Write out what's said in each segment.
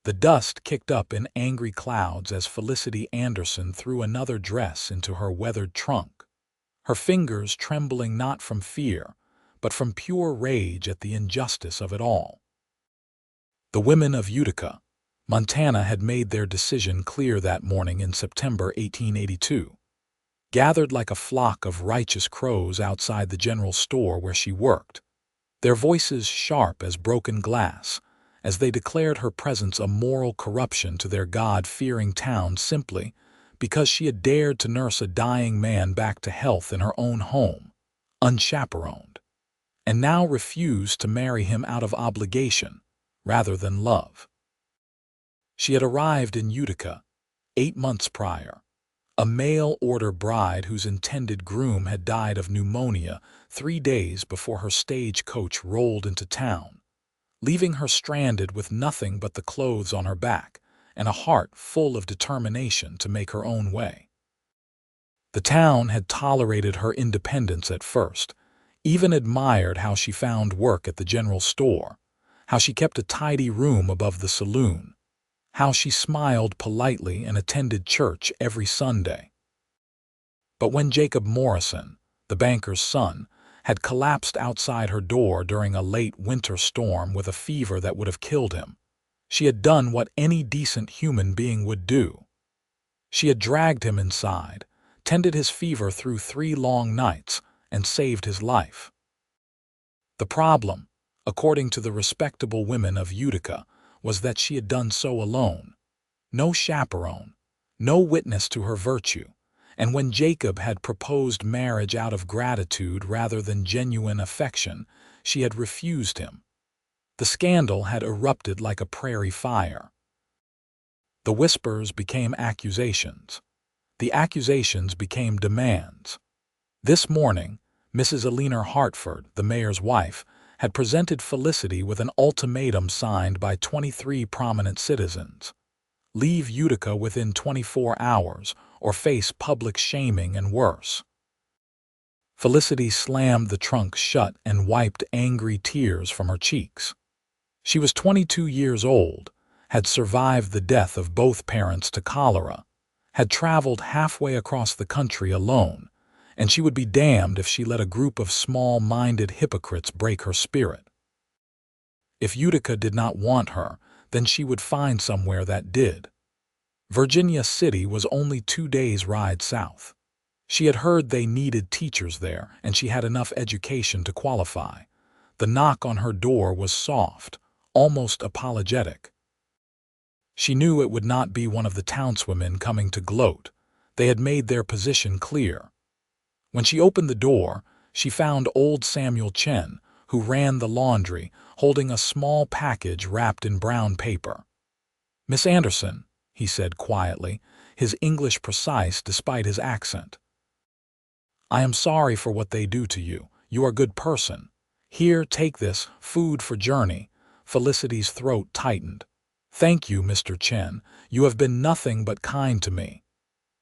The dust kicked up in angry clouds as Felicity Anderson threw another dress into her weathered trunk, her fingers trembling not from fear, but from pure rage at the injustice of it all. The women of Utica, Montana had made their decision clear that morning in September 1882, gathered like a flock of righteous crows outside the general store where she worked, their voices sharp as broken glass, as they declared her presence a moral corruption to their God-fearing town simply because she had dared to nurse a dying man back to health in her own home, unchaperoned, and now refused to marry him out of obligation rather than love. She had arrived in Utica 8 months prior, a mail-order bride whose intended groom had died of pneumonia 3 days before her stagecoach rolled into town, leaving her stranded with nothing but the clothes on her back and a heart full of determination to make her own way. The town had tolerated her independence at first, even admired how she found work at the general store, how she kept a tidy room above the saloon, how she smiled politely and attended church every Sunday. But when Jacob Morrison, the banker's son, had collapsed outside her door during a late winter storm with a fever that would have killed him, she had done what any decent human being would do. She had dragged him inside, tended his fever through 3 long nights, and saved his life. The problem, according to the respectable women of Utica, was that she had done so alone. No chaperone, no witness to her virtue, and when Jacob had proposed marriage out of gratitude rather than genuine affection, she had refused him. The scandal had erupted like a prairie fire. The whispers became accusations. The accusations became demands. This morning, Mrs. Eleanor Hartford, the mayor's wife, had presented Felicity with an ultimatum signed by 23 prominent citizens. Leave Utica within 24 hours or face public shaming and worse. Felicity slammed the trunk shut and wiped angry tears from her cheeks. She was 22 years old, had survived the death of both parents to cholera, had traveled halfway across the country alone, and she would be damned if she let a group of small-minded hypocrites break her spirit. If Utica did not want her, then she would find somewhere that did. Virginia City was only 2 days' ride south. She had heard they needed teachers there, and she had enough education to qualify. The knock on her door was soft, almost apologetic. She knew it would not be one of the townswomen coming to gloat. They had made their position clear. When she opened the door, she found old Samuel Chen, who ran the laundry, holding a small package wrapped in brown paper. "Miss Anderson," he said quietly, his English precise despite his accent. "I am sorry for what they do to you. You are a good person. Here, take this, food for journey." Felicity's throat tightened. "Thank you, Mr. Chen. You have been nothing but kind to me.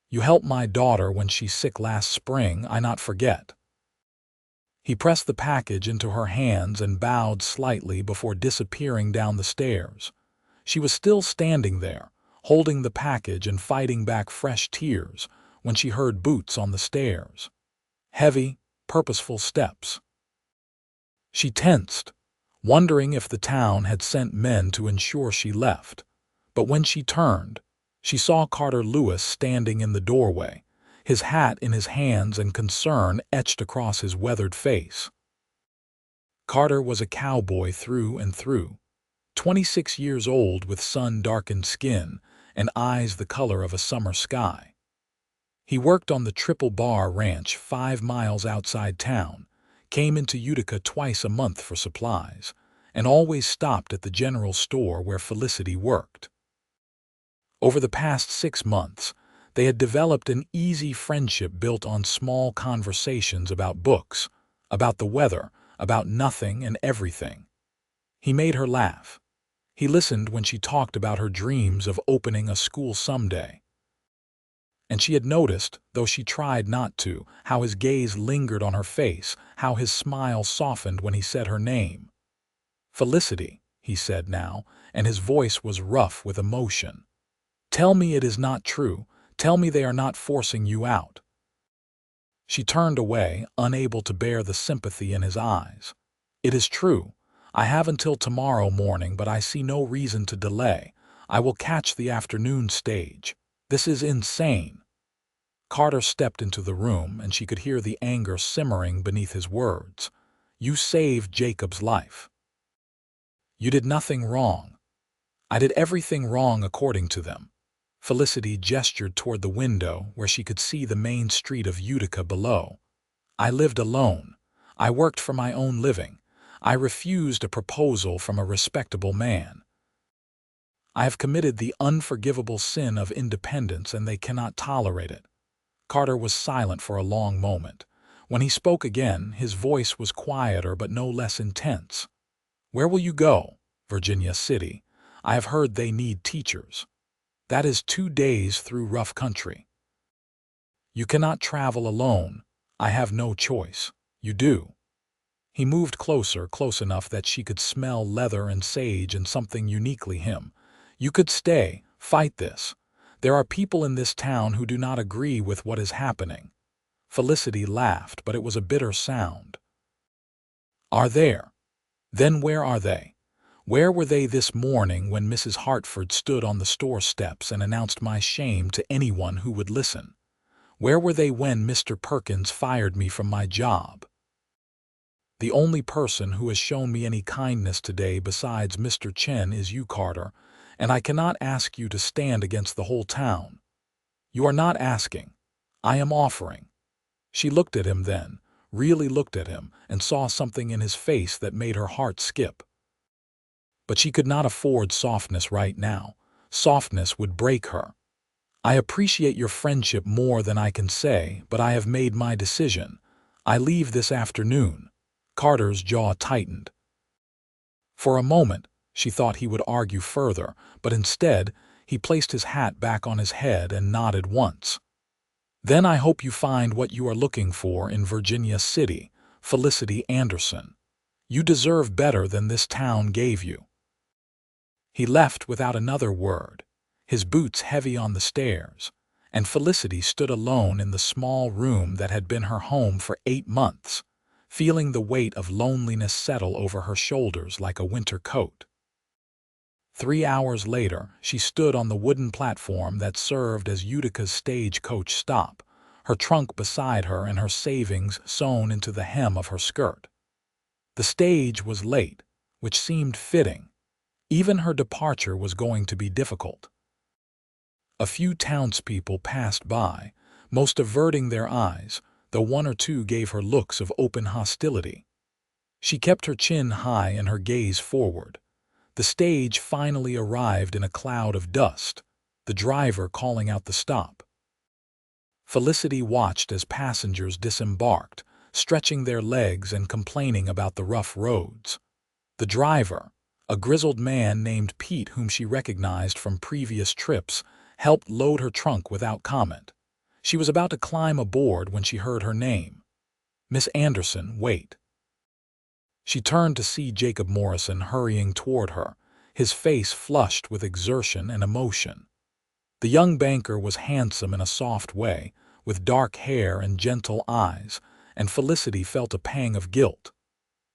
You helped my daughter when she's sick last spring, I not forget." He pressed the package into her hands and bowed slightly before disappearing down the stairs. She was still standing there, holding the package and fighting back fresh tears, when she heard boots on the stairs. Heavy, purposeful steps. She tensed, wondering if the town had sent men to ensure she left. But when she turned, she saw Carter Lewis standing in the doorway, his hat in his hands and concern etched across his weathered face. Carter was a cowboy through and through, 26 years old with sun-darkened skin and eyes the color of a summer sky. He worked on the Triple Bar Ranch 5 miles outside town, came into Utica twice a month for supplies, and always stopped at the general store where Felicity worked. Over the past 6 months, they had developed an easy friendship built on small conversations about books, about the weather, about nothing and everything. He made her laugh. He listened when she talked about her dreams of opening a school someday. And she had noticed, though she tried not to, how his gaze lingered on her face, how his smile softened when he said her name. "Felicity," he said now, and his voice was rough with emotion. "Tell me it is not true. Tell me they are not forcing you out." She turned away, unable to bear the sympathy in his eyes. "It is true. I have until tomorrow morning, but I see no reason to delay. I will catch the afternoon stage. This is insane." Carter stepped into the room, and she could hear the anger simmering beneath his words. "You saved Jacob's life. You did nothing wrong." "I did everything wrong according to them." Felicity gestured toward the window where she could see the main street of Utica below. "I lived alone. I worked for my own living. I refused a proposal from a respectable man. I have committed the unforgivable sin of independence, and they cannot tolerate it." Carter was silent for a long moment. When he spoke again, his voice was quieter but no less intense. "Where will you go?" "Virginia City. I have heard they need teachers." "That is 2 days through rough country." "You cannot travel alone." "I have no choice." "You do." He moved closer, close enough that she could smell leather and sage and something uniquely him. "You could stay, fight this. There are people in this town who do not agree with what is happening." Felicity laughed, but it was a bitter sound. "Are there? Then where are they? Where were they this morning when Mrs. Hartford stood on the store steps and announced my shame to anyone who would listen? Where were they when Mr. Perkins fired me from my job? The only person who has shown me any kindness today besides Mr. Chen is you, Carter, and I cannot ask you to stand against the whole town." "You are not asking. I am offering." She looked at him then, really looked at him, and saw something in his face that made her heart skip. But she could not afford softness right now. Softness would break her. "I appreciate your friendship more than I can say, but I have made my decision. I leave this afternoon." Carter's jaw tightened. For a moment, she thought he would argue further, but instead, he placed his hat back on his head and nodded once. "Then I hope you find what you are looking for in Virginia City, Felicity Anderson. You deserve better than this town gave you." He left without another word, his boots heavy on the stairs, and Felicity stood alone in the small room that had been her home for 8 months, feeling the weight of loneliness settle over her shoulders like a winter coat. 3 hours later, she stood on the wooden platform that served as Utica's stagecoach stop, her trunk beside her and her savings sewn into the hem of her skirt. The stage was late, which seemed fitting. Even her departure was going to be difficult. A few townspeople passed by, most averting their eyes, though 1 or 2 gave her looks of open hostility. She kept her chin high and her gaze forward. The stage finally arrived in a cloud of dust, the driver calling out the stop. Felicity watched as passengers disembarked, stretching their legs and complaining about the rough roads. The driver, a grizzled man named Pete whom she recognized from previous trips, helped load her trunk without comment. She was about to climb aboard when she heard her name. "Miss Anderson, wait." She turned to see Jacob Morrison hurrying toward her, his face flushed with exertion and emotion. The young banker was handsome in a soft way, with dark hair and gentle eyes, and Felicity felt a pang of guilt.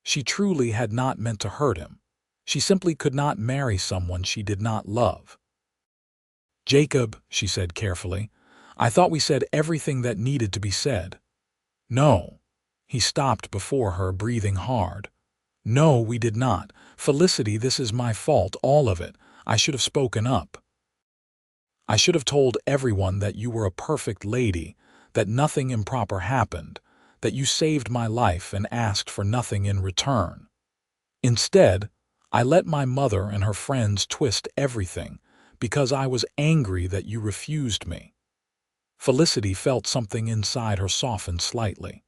She truly had not meant to hurt him. She simply could not marry someone she did not love. "Jacob," she said carefully, "I thought we said everything that needed to be said." "No." He stopped before her, breathing hard. "No, we did not. Felicity, this is my fault, all of it. I should have spoken up. I should have told everyone that you were a perfect lady, that nothing improper happened, that you saved my life and asked for nothing in return. Instead, I let my mother and her friends twist everything because I was angry that you refused me." Felicity felt something inside her soften slightly.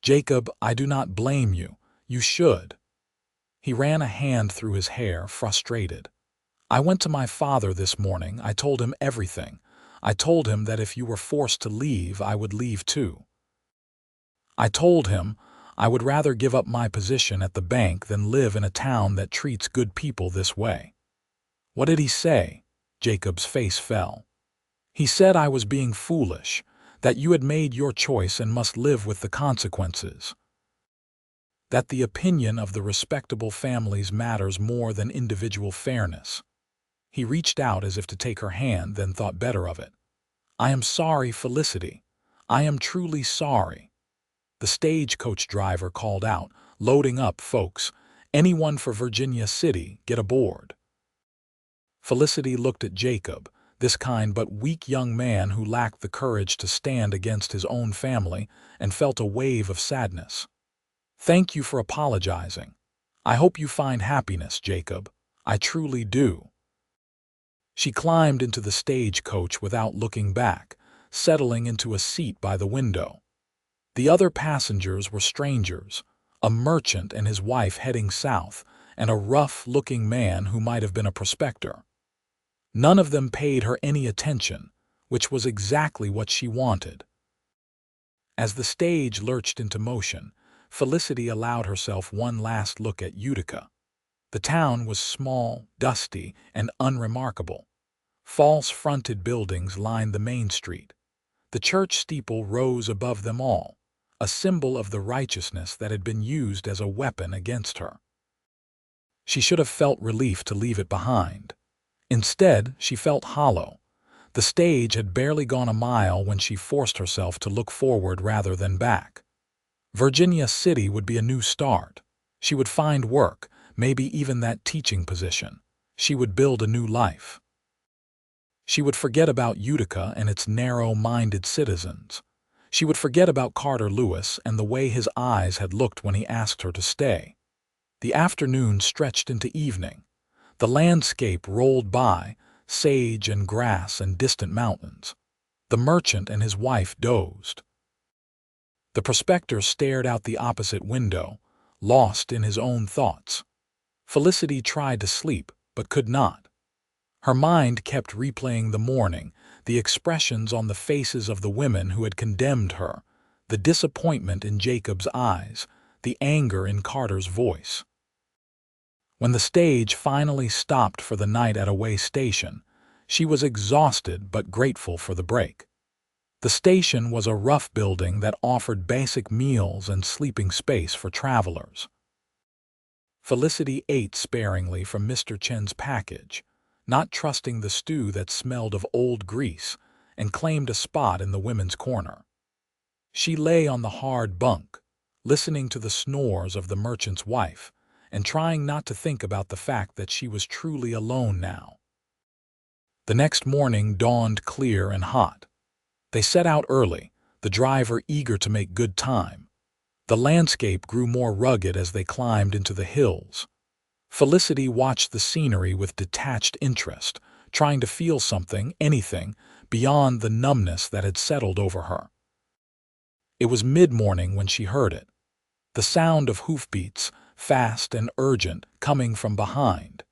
"Jacob, I do not blame you. You should." He ran a hand through his hair, frustrated. "I went to my father this morning. I told him everything. I told him that if you were forced to leave, I would leave too. I told him I would rather give up my position at the bank than live in a town that treats good people this way." "What did he say?" Jacob's face fell. "He said I was being foolish, that you had made your choice and must live with the consequences. That the opinion of the respectable families matters more than individual fairness." He reached out as if to take her hand, then thought better of it. "I am sorry, Felicity. I am truly sorry." The stagecoach driver called out, "Loading up, folks. Anyone for Virginia City, get aboard." Felicity looked at Jacob, this kind but weak young man who lacked the courage to stand against his own family, and felt a wave of sadness. "Thank you for apologizing. I hope you find happiness, Jacob. I truly do." She climbed into the stagecoach without looking back, settling into a seat by the window. The other passengers were strangers, a merchant and his wife heading south, and a rough-looking man who might have been a prospector. None of them paid her any attention, which was exactly what she wanted. As the stage lurched into motion, Felicity allowed herself one last look at Utica. The town was small, dusty, and unremarkable. False-fronted buildings lined the main street. The church steeple rose above them all, a symbol of the righteousness that had been used as a weapon against her. She should have felt relief to leave it behind. Instead, she felt hollow. The stage had barely gone a mile when she forced herself to look forward rather than back. Virginia City would be a new start. She would find work, maybe even that teaching position. She would build a new life. She would forget about Utica and its narrow-minded citizens. She would forget about Carter Lewis and the way his eyes had looked when he asked her to stay. The afternoon stretched into evening. The landscape rolled by, sage and grass and distant mountains. The merchant and his wife dozed. The prospector stared out the opposite window, lost in his own thoughts. Felicity tried to sleep, but could not. Her mind kept replaying the morning, the expressions on the faces of the women who had condemned her, the disappointment in Jacob's eyes, the anger in Carter's voice. When the stage finally stopped for the night at a way station, she was exhausted but grateful for the break. The station was a rough building that offered basic meals and sleeping space for travelers. Felicity ate sparingly from Mr. Chen's package, not trusting the stew that smelled of old grease, and claimed a spot in the women's corner. She lay on the hard bunk, listening to the snores of the merchant's wife, and trying not to think about the fact that she was truly alone now. The next morning dawned clear and hot. They set out early, the driver eager to make good time. The landscape grew more rugged as they climbed into the hills. Felicity watched the scenery with detached interest, trying to feel something, anything, beyond the numbness that had settled over her. It was mid-morning when she heard it. The sound of hoofbeats, fast and urgent, coming from behind.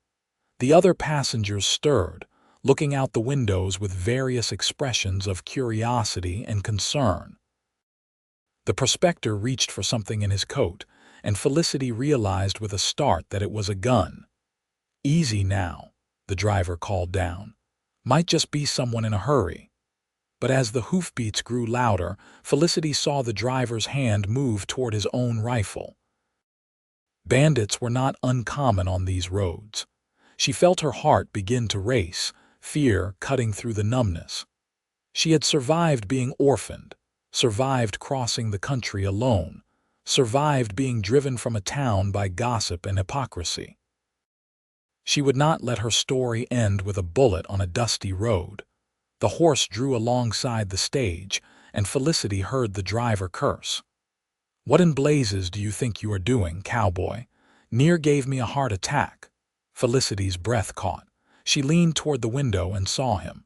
The other passengers stirred, looking out the windows with various expressions of curiosity and concern. The prospector reached for something in his coat, and Felicity realized with a start that it was a gun. "Easy now," the driver called down. "Might just be someone in a hurry." But as the hoofbeats grew louder, Felicity saw the driver's hand move toward his own rifle. Bandits were not uncommon on these roads. She felt her heart begin to race, fear cutting through the numbness. She had survived being orphaned, survived crossing the country alone, survived being driven from a town by gossip and hypocrisy. She would not let her story end with a bullet on a dusty road. The horse drew alongside the stage, and Felicity heard the driver curse. "What in blazes do you think you are doing, Cowboy? Near gave me a heart attack." Felicity's breath caught. She leaned toward the window and saw him.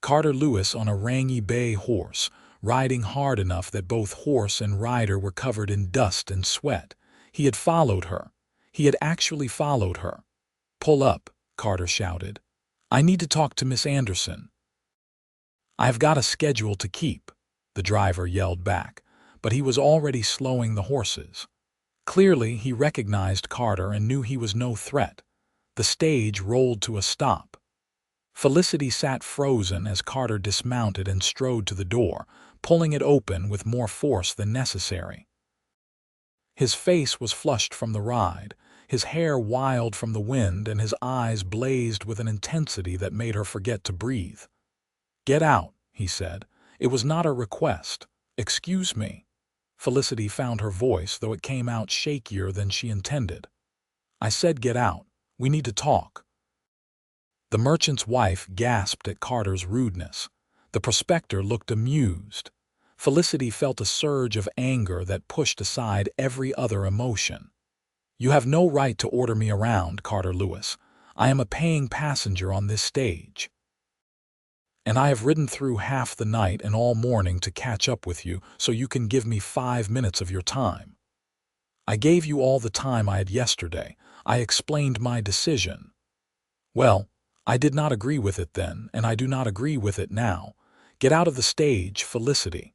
Carter Lewis on a rangy bay horse, riding hard enough that both horse and rider were covered in dust and sweat. He had followed her. He had actually followed her. "Pull up," Carter shouted. "I need to talk to Miss Anderson." "I've got a schedule to keep," the driver yelled back, but he was already slowing the horses. Clearly, he recognized Carter and knew he was no threat. The stage rolled to a stop. Felicity sat frozen as Carter dismounted and strode to the door, pulling it open with more force than necessary. His face was flushed from the ride, his hair wild from the wind, and his eyes blazed with an intensity that made her forget to breathe. "Get out," he said. It was not a request. "Excuse me." Felicity found her voice, though it came out shakier than she intended. "I said get out. We need to talk." The merchant's wife gasped at Carter's rudeness. The prospector looked amused. Felicity felt a surge of anger that pushed aside every other emotion. "You have no right to order me around, Carter Lewis. I am a paying passenger on this stage. And I have ridden through half the night and all morning to catch up with you so you can give me 5 minutes of your time. I gave you all the time I had yesterday. I explained my decision. Well, I did not agree with it then, and I do not agree with it now. Get out of the stage, Felicity."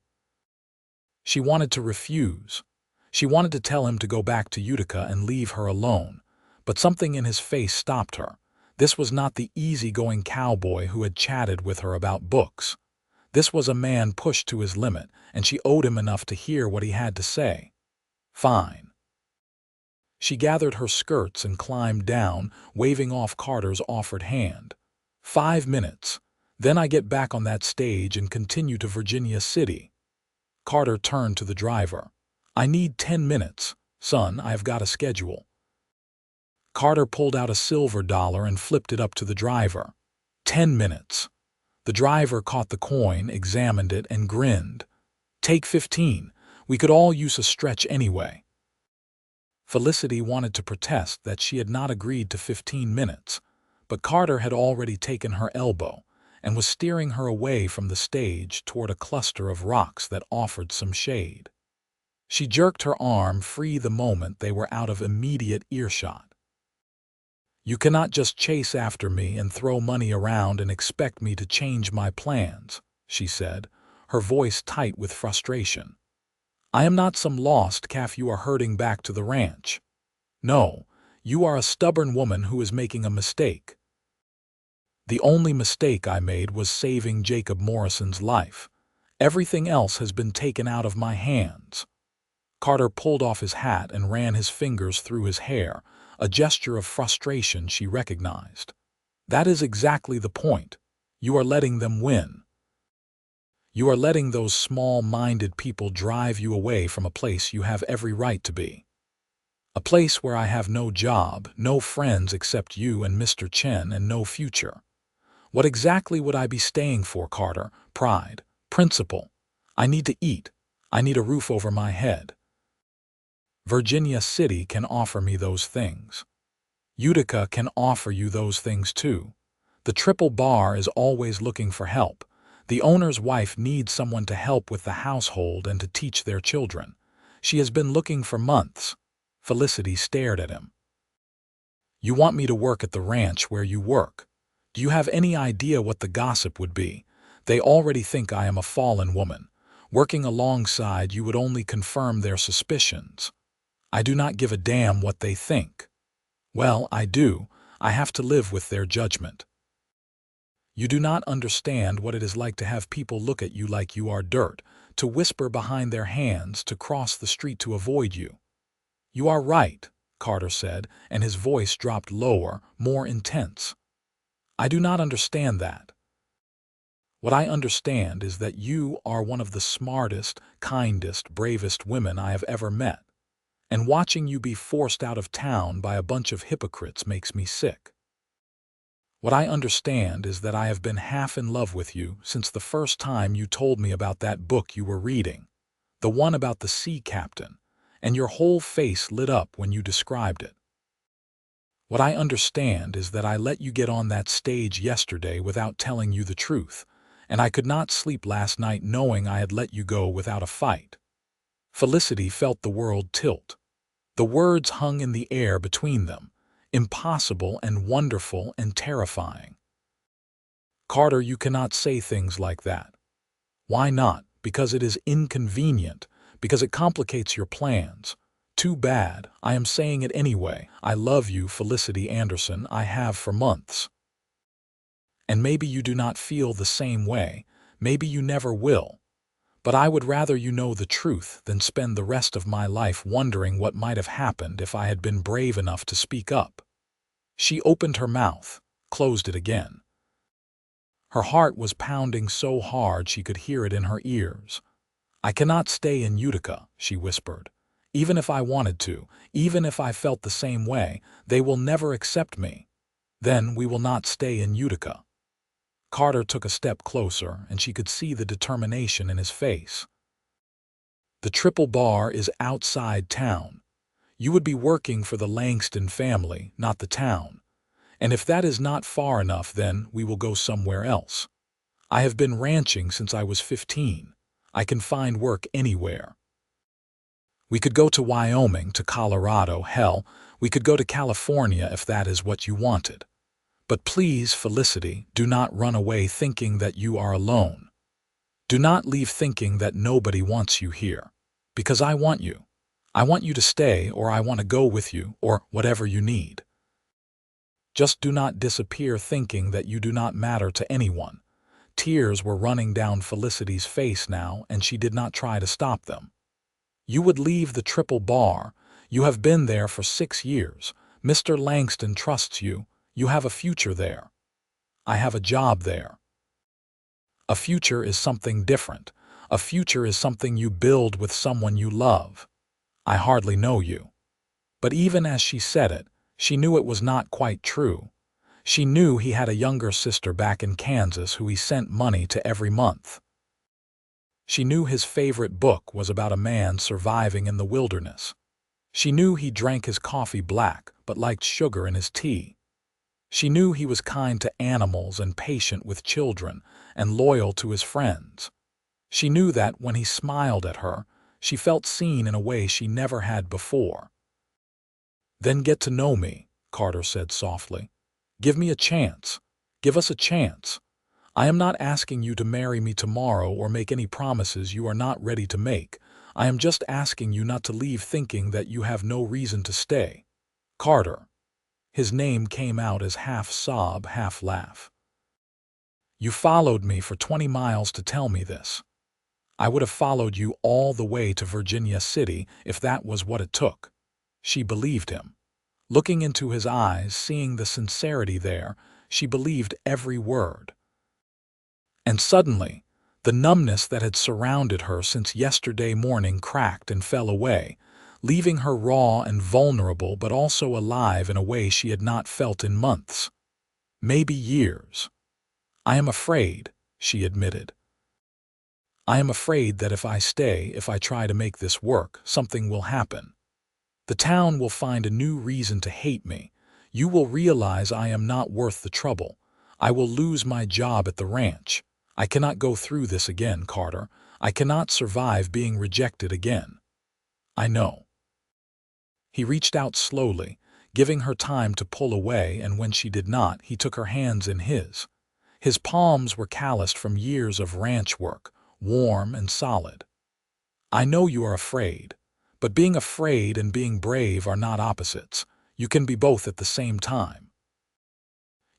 She wanted to refuse. She wanted to tell him to go back to Utica and leave her alone, but something in his face stopped her. This was not the easygoing cowboy who had chatted with her about books. This was a man pushed to his limit, and she owed him enough to hear what he had to say. "Fine." She gathered her skirts and climbed down, waving off Carter's offered hand. 5 minutes. Then I get back on that stage and continue to Virginia City." Carter turned to the driver. "I need 10 minutes. Son, I have got a schedule." Carter pulled out a silver dollar and flipped it up to the driver. 10 minutes. The driver caught the coin, examined it, and grinned. "Take 15. We could all use a stretch anyway." Felicity wanted to protest that she had not agreed to 15 minutes, but Carter had already taken her elbow and was steering her away from the stage toward a cluster of rocks that offered some shade. She jerked her arm free the moment they were out of immediate earshot. "You cannot just chase after me and throw money around and expect me to change my plans," she said, her voice tight with frustration. "I am not some lost calf you are herding back to the ranch. No, you are a stubborn woman who is making a mistake. The only mistake I made was saving Jacob Morrison's life. Everything else has been taken out of my hands." Carter pulled off his hat and ran his fingers through his hair, a gesture of frustration she recognized. "That is exactly the point. You are letting them win. You are letting those small-minded people drive you away from a place you have every right to be. A place where I have no job, no friends except you and Mr. Chen, and no future. What exactly would I be staying for, Carter? Pride, principle. I need to eat. I need a roof over my head. Virginia City can offer me those things. Utica can offer you those things too. The Triple Bar is always looking for help. The owner's wife needs someone to help with the household and to teach their children. She has been looking for months." Felicity stared at him. "You want me to work at the ranch where you work. Do you have any idea what the gossip would be? They already think I am a fallen woman. Working alongside you would only confirm their suspicions. I do not give a damn what they think." "Well, I do. I have to live with their judgment. You do not understand what it is like to have people look at you like you are dirt, to whisper behind their hands, to cross the street to avoid you." "You are right," Carter said, and his voice dropped lower, more intense. "I do not understand that. What I understand is that you are one of the smartest, kindest, bravest women I have ever met. And watching you be forced out of town by a bunch of hypocrites makes me sick. What I understand is that I have been half in love with you since the first time you told me about that book you were reading, the one about the sea captain, and your whole face lit up when you described it. What I understand is that I let you get on that stage yesterday without telling you the truth, and I could not sleep last night knowing I had let you go without a fight." Felicity felt the world tilt. The words hung in the air between them, impossible and wonderful and terrifying. "Carter, you cannot say things like that." "Why not? Because it is inconvenient. because it complicates your plans. Too bad. I am saying it anyway. I love you, Felicity Anderson. I have for months. And maybe you do not feel the same way. Maybe you never will. But I would rather you know the truth than spend the rest of my life wondering what might have happened if I had been brave enough to speak up. She opened her mouth, closed it again. Her heart was pounding so hard she could hear it in her ears. I cannot stay in Utica, she whispered. Even if I wanted to, even if I felt the same way, they will never accept me. Then we will not stay in Utica. Carter took a step closer, and she could see the determination in his face. The Triple Bar is outside town. You would be working for the Langston family, not the town. And if that is not far enough, then we will go somewhere else. I have been ranching since I was 15. I can find work anywhere. We could go to Wyoming, to Colorado, hell, we could go to California if that is what you wanted. But please, Felicity, do not run away thinking that you are alone. Do not leave thinking that nobody wants you here. Because I want you. I want you to stay, or I want to go with you, or whatever you need. Just do not disappear thinking that you do not matter to anyone. Tears were running down Felicity's face now, and she did not try to stop them. You would leave the Triple Bar. You have been there for 6 years. Mr. Langston trusts you. You have a future there. I have a job there. A future is something different. A future is something you build with someone you love. I hardly know you. But even as she said it, she knew it was not quite true. She knew he had a younger sister back in Kansas who he sent money to every month. She knew his favorite book was about a man surviving in the wilderness. She knew he drank his coffee black but liked sugar in his tea. She knew he was kind to animals and patient with children and loyal to his friends. She knew that when he smiled at her, she felt seen in a way she never had before. Then get to know me, Carter said softly. Give me a chance. Give us a chance. I am not asking you to marry me tomorrow or make any promises you are not ready to make. I am just asking you not to leave thinking that you have no reason to stay. Carter. His name came out as half sob, half laugh. You followed me for 20 miles to tell me this. I would have followed you all the way to Virginia City if that was what it took. She believed him. Looking into his eyes, seeing the sincerity there, she believed every word. And suddenly, the numbness that had surrounded her since yesterday morning cracked and fell away, leaving her raw and vulnerable but also alive in a way she had not felt in months. Maybe years. I am afraid, she admitted. I am afraid that if I stay, if I try to make this work, something will happen. The town will find a new reason to hate me. You will realize I am not worth the trouble. I will lose my job at the ranch. I cannot go through this again, Carter. I cannot survive being rejected again. I know. He reached out slowly, giving her time to pull away, and when she did not, he took her hands in his. His palms were calloused from years of ranch work, warm and solid. I know you are afraid, but being afraid and being brave are not opposites. You can be both at the same time.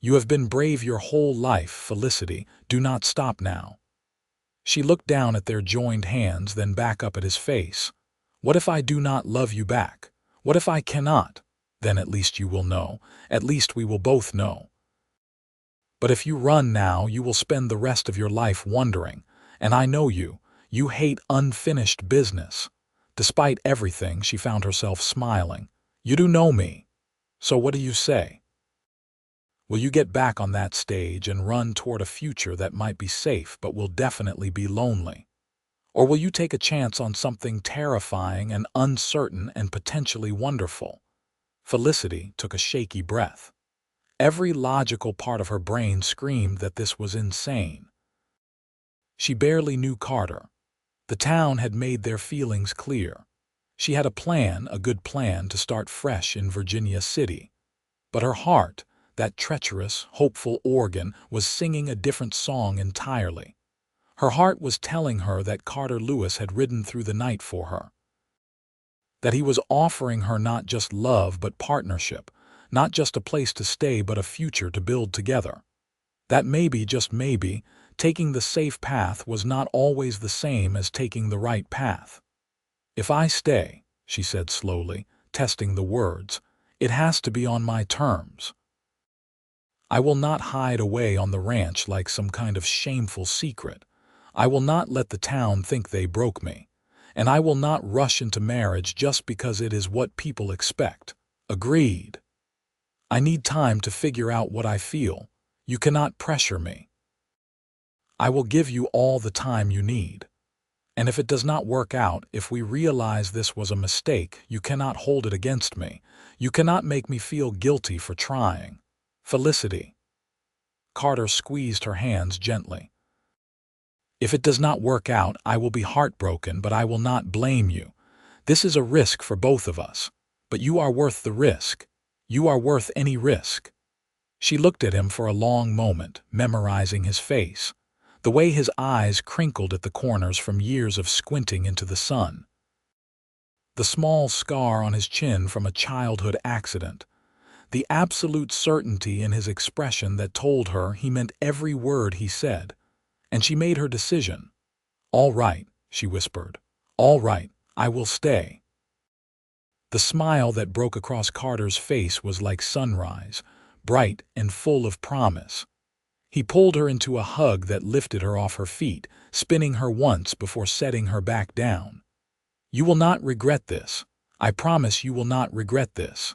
You have been brave your whole life, Felicity. Do not stop now. She looked down at their joined hands, then back up at his face. What if I do not love you back? What if I cannot? Then at least you will know. At least we will both know. But if you run now, you will spend the rest of your life wondering. And I know you. You hate unfinished business. Despite everything, she found herself smiling. You do know me. So what do you say? Will you get back on that stage and run toward a future that might be safe but will definitely be lonely? Or will you take a chance on something terrifying and uncertain and potentially wonderful? Felicity took a shaky breath. Every logical part of her brain screamed that this was insane. She barely knew Carter. The town had made their feelings clear. She had a plan, a good plan, to start fresh in Virginia City. But her heart, that treacherous, hopeful organ, was singing a different song entirely. Her heart was telling her that Carter Lewis had ridden through the night for her, that he was offering her not just love but partnership, not just a place to stay but a future to build together. That maybe, just maybe, taking the safe path was not always the same as taking the right path. "If I stay," she said slowly, testing the words, "it has to be on my terms. I will not hide away on the ranch like some kind of shameful secret. I will not let the town think they broke me. And I will not rush into marriage just because it is what people expect." "Agreed. I need time to figure out what I feel. You cannot pressure me. I will give you all the time you need. And if it does not work out, if we realize this was a mistake, you cannot hold it against me. You cannot make me feel guilty for trying. Felicity." Carter squeezed her hands gently. "If it does not work out, I will be heartbroken, but I will not blame you. This is a risk for both of us. But you are worth the risk. You are worth any risk." She looked at him for a long moment, memorizing his face, the way his eyes crinkled at the corners from years of squinting into the sun, the small scar on his chin from a childhood accident, the absolute certainty in his expression that told her he meant every word he said. And she made her decision. "All right," she whispered. "All right, I will stay." The smile that broke across Carter's face was like sunrise, bright and full of promise. He pulled her into a hug that lifted her off her feet, spinning her once before setting her back down. "You will not regret this. I promise you will not regret this."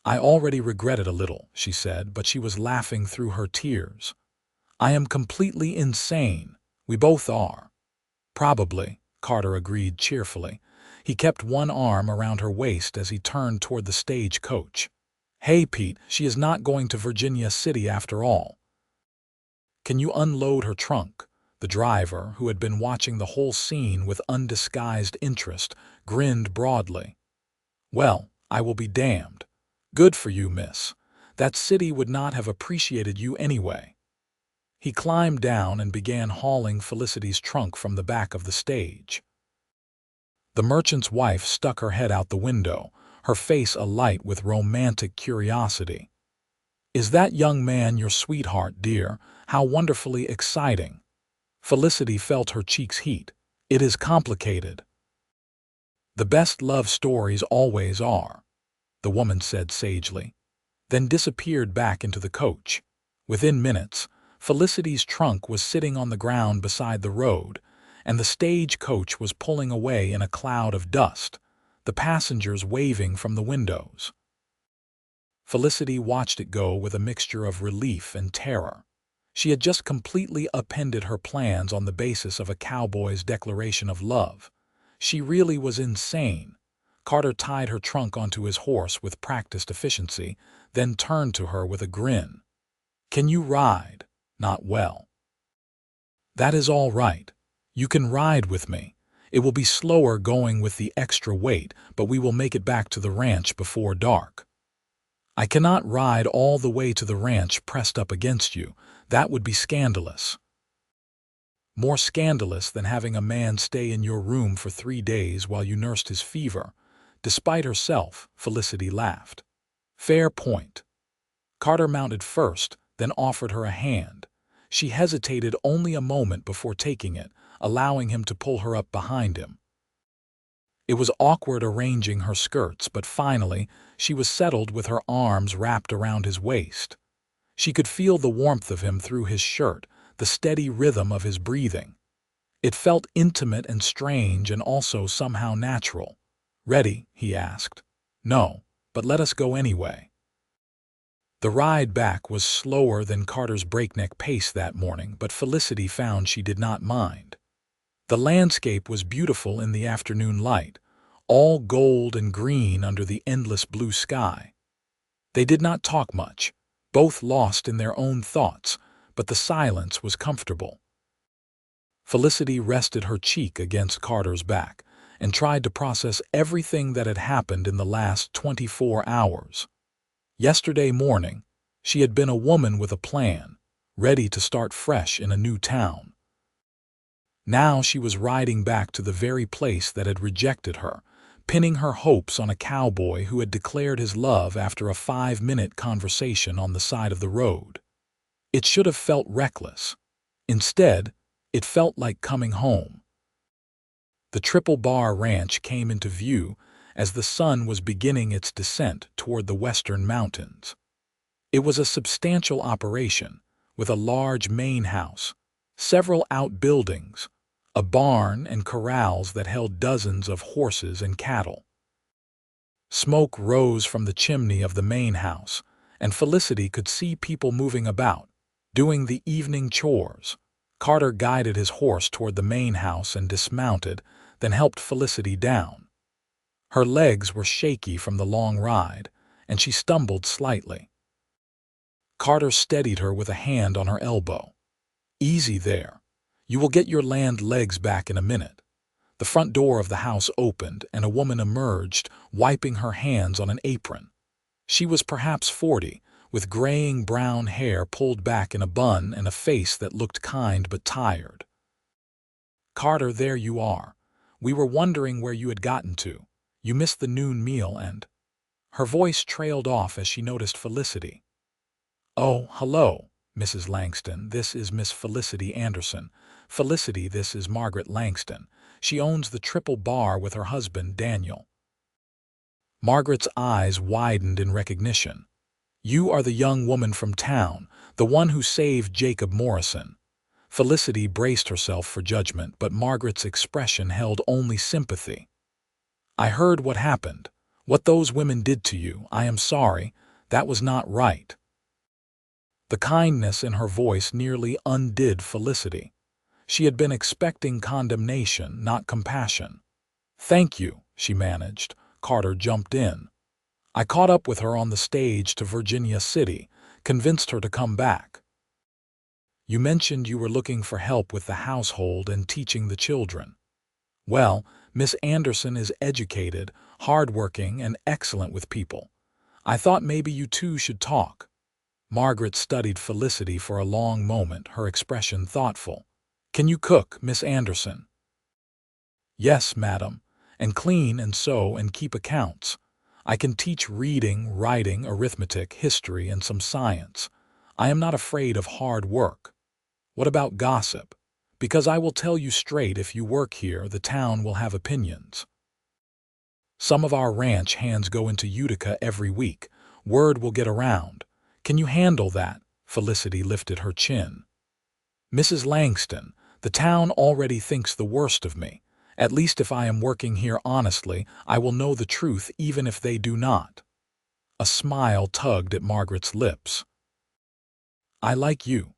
"I already regret it a little," she said, but she was laughing through her tears. "I am completely insane. We both are." "Probably," Carter agreed cheerfully. He kept one arm around her waist as he turned toward the stagecoach. "Hey, Pete, she is not going to Virginia City after all. Can you unload her trunk?" The driver, who had been watching the whole scene with undisguised interest, grinned broadly. "Well, I will be damned. Good for you, miss. That city would not have appreciated you anyway." He climbed down and began hauling Felicity's trunk from the back of the stage. The merchant's wife stuck her head out the window, her face alight with romantic curiosity. "Is that young man your sweetheart, dear? How wonderfully exciting." Felicity felt her cheeks heat. "It is complicated." "The best love stories always are," the woman said sagely, then disappeared back into the coach. Within minutes, Felicity's trunk was sitting on the ground beside the road, and the stagecoach was pulling away in a cloud of dust, the passengers waving from the windows. Felicity watched it go with a mixture of relief and terror. She had just completely upended her plans on the basis of a cowboy's declaration of love. She really was insane. Carter tied her trunk onto his horse with practiced efficiency, then turned to her with a grin. "Can you ride?" "Not well." "That is all right. You can ride with me. It will be slower going with the extra weight, but we will make it back to the ranch before dark." "I cannot ride all the way to the ranch pressed up against you. That would be scandalous." "More scandalous than having a man stay in your room for 3 days while you nursed his fever." Despite herself, Felicity laughed. "Fair point." Carter mounted first, then offered her a hand. She hesitated only a moment before taking it, allowing him to pull her up behind him. It was awkward arranging her skirts, but finally she was settled with her arms wrapped around his waist. She could feel the warmth of him through his shirt, the steady rhythm of his breathing. It felt intimate and strange and also somehow natural. "Ready?" he asked. "No, but let us go anyway." The ride back was slower than Carter's breakneck pace that morning, but Felicity found she did not mind. The landscape was beautiful in the afternoon light, all gold and green under the endless blue sky. They did not talk much, both lost in their own thoughts, but the silence was comfortable. Felicity rested her cheek against Carter's back and tried to process everything that had happened in the last 24 hours. Yesterday morning, she had been a woman with a plan, ready to start fresh in a new town. Now she was riding back to the very place that had rejected her, pinning her hopes on a cowboy who had declared his love after a 5-minute conversation on the side of the road. It should have felt reckless. Instead, it felt like coming home. The Triple Bar Ranch came into view as the sun was beginning its descent toward the western mountains. It was a substantial operation, with a large main house, several outbuildings, a barn and corrals that held dozens of horses and cattle. Smoke rose from the chimney of the main house, and Felicity could see people moving about, doing the evening chores. Carter guided his horse toward the main house and dismounted, then helped Felicity down. Her legs were shaky from the long ride, and she stumbled slightly. Carter steadied her with a hand on her elbow. "Easy there. You will get your land legs back in a minute." The front door of the house opened, and a woman emerged, wiping her hands on an apron. She was perhaps 40, with graying brown hair pulled back in a bun and a face that looked kind but tired. "Carter, there you are. We were wondering where you had gotten to. You missed the noon meal and—" Her voice trailed off as she noticed Felicity. "Oh, hello, Mrs. Langston. This is Miss Felicity Anderson. Felicity, this is Margaret Langston. She owns the Triple Bar with her husband, Daniel." Margaret's eyes widened in recognition. "You are the young woman from town, the one who saved Jacob Morrison." Felicity braced herself for judgment, but Margaret's expression held only sympathy. "I heard what happened, what those women did to you. I am sorry. That was not right." The kindness in her voice nearly undid Felicity. She had been expecting condemnation, not compassion. "Thank you," she managed. Carter jumped in. "I caught up with her on the stage to Virginia City, convinced her to come back." "You mentioned you were looking for help with the household and teaching the children. Well, Miss Anderson is educated, hardworking, and excellent with people. I thought maybe you two should talk." Margaret studied Felicity for a long moment, her expression thoughtful. "Can you cook, Miss Anderson?" "Yes, madam, and clean and sew and keep accounts. I can teach reading, writing, arithmetic, history, and some science. I am not afraid of hard work. What about gossip? Because I will tell you straight, if you work here, the town will have opinions. Some of our ranch hands go into Utica every week. Word will get around. Can you handle that?" Felicity lifted her chin. "Mrs. Langston, the town already thinks the worst of me. At least if I am working here honestly, I will know the truth even if they do not." A smile tugged at Margaret's lips. "I like you.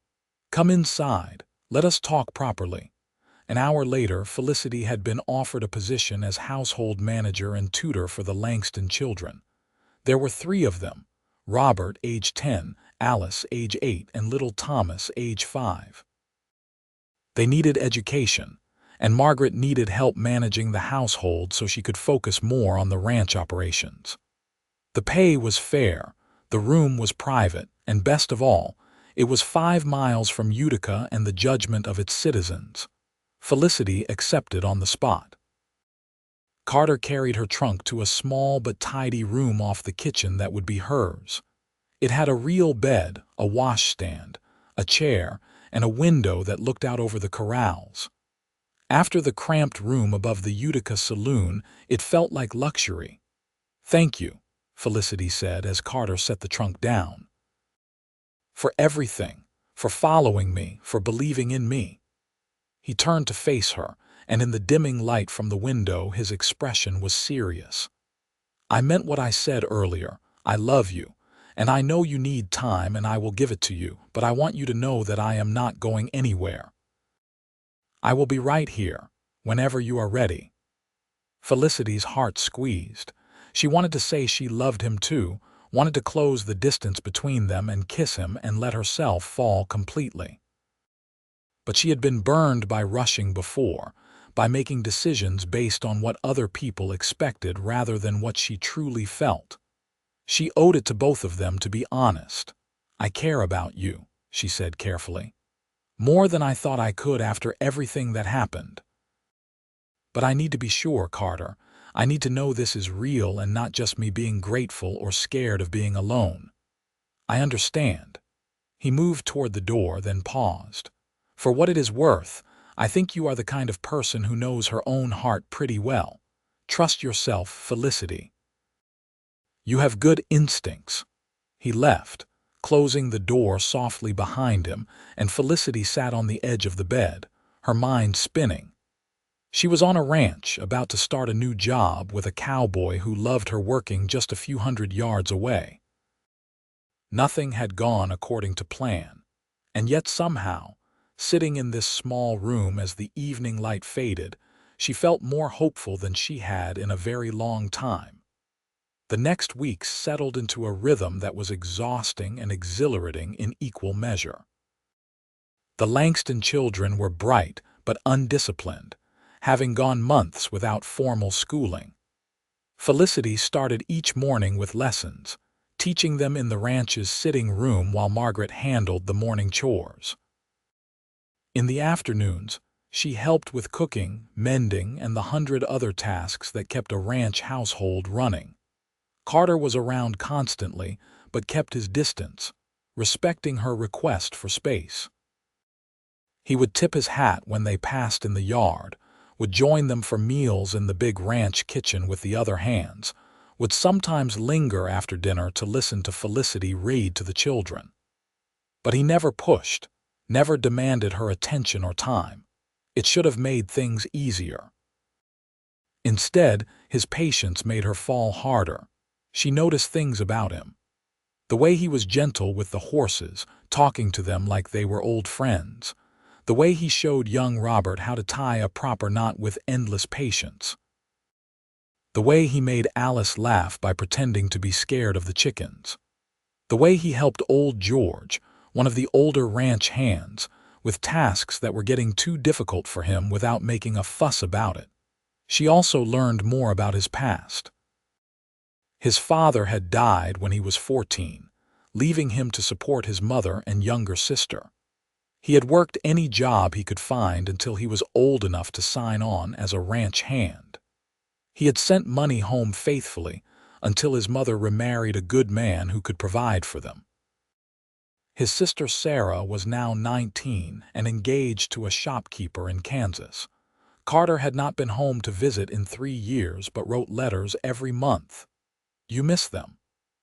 Come inside. Let us talk properly." An hour later, Felicity had been offered a position as household manager and tutor for the Langston children. There were 3 of them: Robert, age 10, Alice, age 8, and little Thomas, age 5. They needed education, and Margaret needed help managing the household so she could focus more on the ranch operations. The pay was fair, the room was private, and best of all, it was 5 miles from Utica and the judgment of its citizens. Felicity accepted on the spot. Carter carried her trunk to a small but tidy room off the kitchen that would be hers. It had a real bed, a washstand, a chair, and a window that looked out over the corrals. After the cramped room above the Utica saloon, it felt like luxury. "Thank you," Felicity said as Carter set the trunk down. "For everything, for following me, for believing in me." He turned to face her, and in the dimming light from the window his expression was serious. "I meant what I said earlier. I love you, and I know you need time and I will give it to you, but I want you to know that I am not going anywhere. I will be right here, whenever you are ready." Felicity's heart squeezed. She wanted to say she loved him too, wanted to close the distance between them and kiss him and let herself fall completely. But she had been burned by rushing before, by making decisions based on what other people expected rather than what she truly felt. She owed it to both of them to be honest. "I care about you," she said carefully. More than I thought I could after everything that happened. But I need to be sure, Carter. I need to know this is real and not just me being grateful or scared of being alone. I understand. He moved toward the door, then paused. For what it is worth, I think you are the kind of person who knows her own heart pretty well. Trust yourself, Felicity. You have good instincts. He left, closing the door softly behind him, and Felicity sat on the edge of the bed, her mind spinning. She was on a ranch, about to start a new job with a cowboy who loved her, working just a few hundred yards away. Nothing had gone according to plan, and yet somehow, sitting in this small room as the evening light faded, she felt more hopeful than she had in a very long time. The next weeks settled into a rhythm that was exhausting and exhilarating in equal measure. The Langston children were bright but undisciplined, having gone months without formal schooling. Felicity started each morning with lessons, teaching them in the ranch's sitting room while Margaret handled the morning chores. In the afternoons, she helped with cooking, mending, and the 100 other tasks that kept a ranch household running. Carter was around constantly, but kept his distance, respecting her request for space. He would tip his hat when they passed in the yard, would join them for meals in the big ranch kitchen with the other hands, would sometimes linger after dinner to listen to Felicity read to the children. But he never pushed, never demanded her attention or time. It should have made things easier. Instead, his patience made her fall harder. She noticed things about him. The way he was gentle with the horses, talking to them like they were old friends. The way he showed young Robert how to tie a proper knot with endless patience. The way he made Alice laugh by pretending to be scared of the chickens. The way he helped old George, one of the older ranch hands, with tasks that were getting too difficult for him without making a fuss about it. She also learned more about his past. His father had died when he was 14, leaving him to support his mother and younger sister. He had worked any job he could find until he was old enough to sign on as a ranch hand. He had sent money home faithfully until his mother remarried a good man who could provide for them. His sister Sarah was now 19 and engaged to a shopkeeper in Kansas. Carter had not been home to visit in 3 years but wrote letters every month. "You miss them?"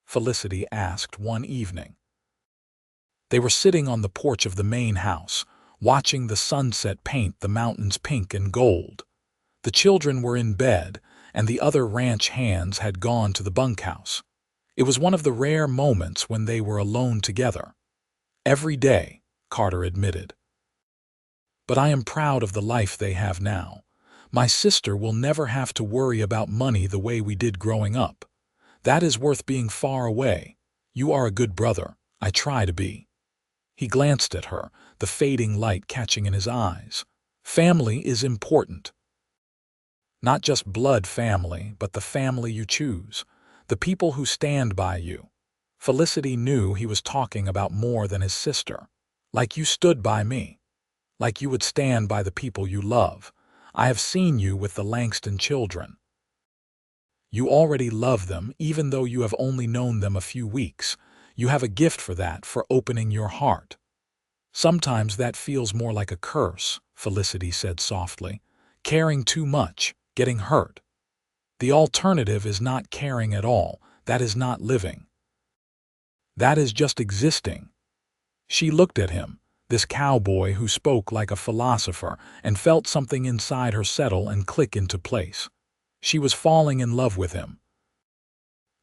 Felicity asked one evening. They were sitting on the porch of the main house, watching the sunset paint the mountains pink and gold. The children were in bed, and the other ranch hands had gone to the bunkhouse. It was one of the rare moments when they were alone together. "Every day," Carter admitted. "But I am proud of the life they have now. My sister will never have to worry about money the way we did growing up. That is worth being far away. You are a good brother. I try to be." He glanced at her, the fading light catching in his eyes. "Family is important. Not just blood family, but the family you choose, the people who stand by you." Felicity knew he was talking about more than his sister. "Like you stood by me. Like you would stand by the people you love. I have seen you with the Langston children. You already love them even though you have only known them a few weeks. You have a gift for that, for opening your heart." "Sometimes that feels more like a curse," Felicity said softly. "Caring too much, getting hurt. The alternative is not caring at all. That is not living. That is just existing." She looked at him, this cowboy who spoke like a philosopher, and felt something inside her settle and click into place. She was falling in love with him.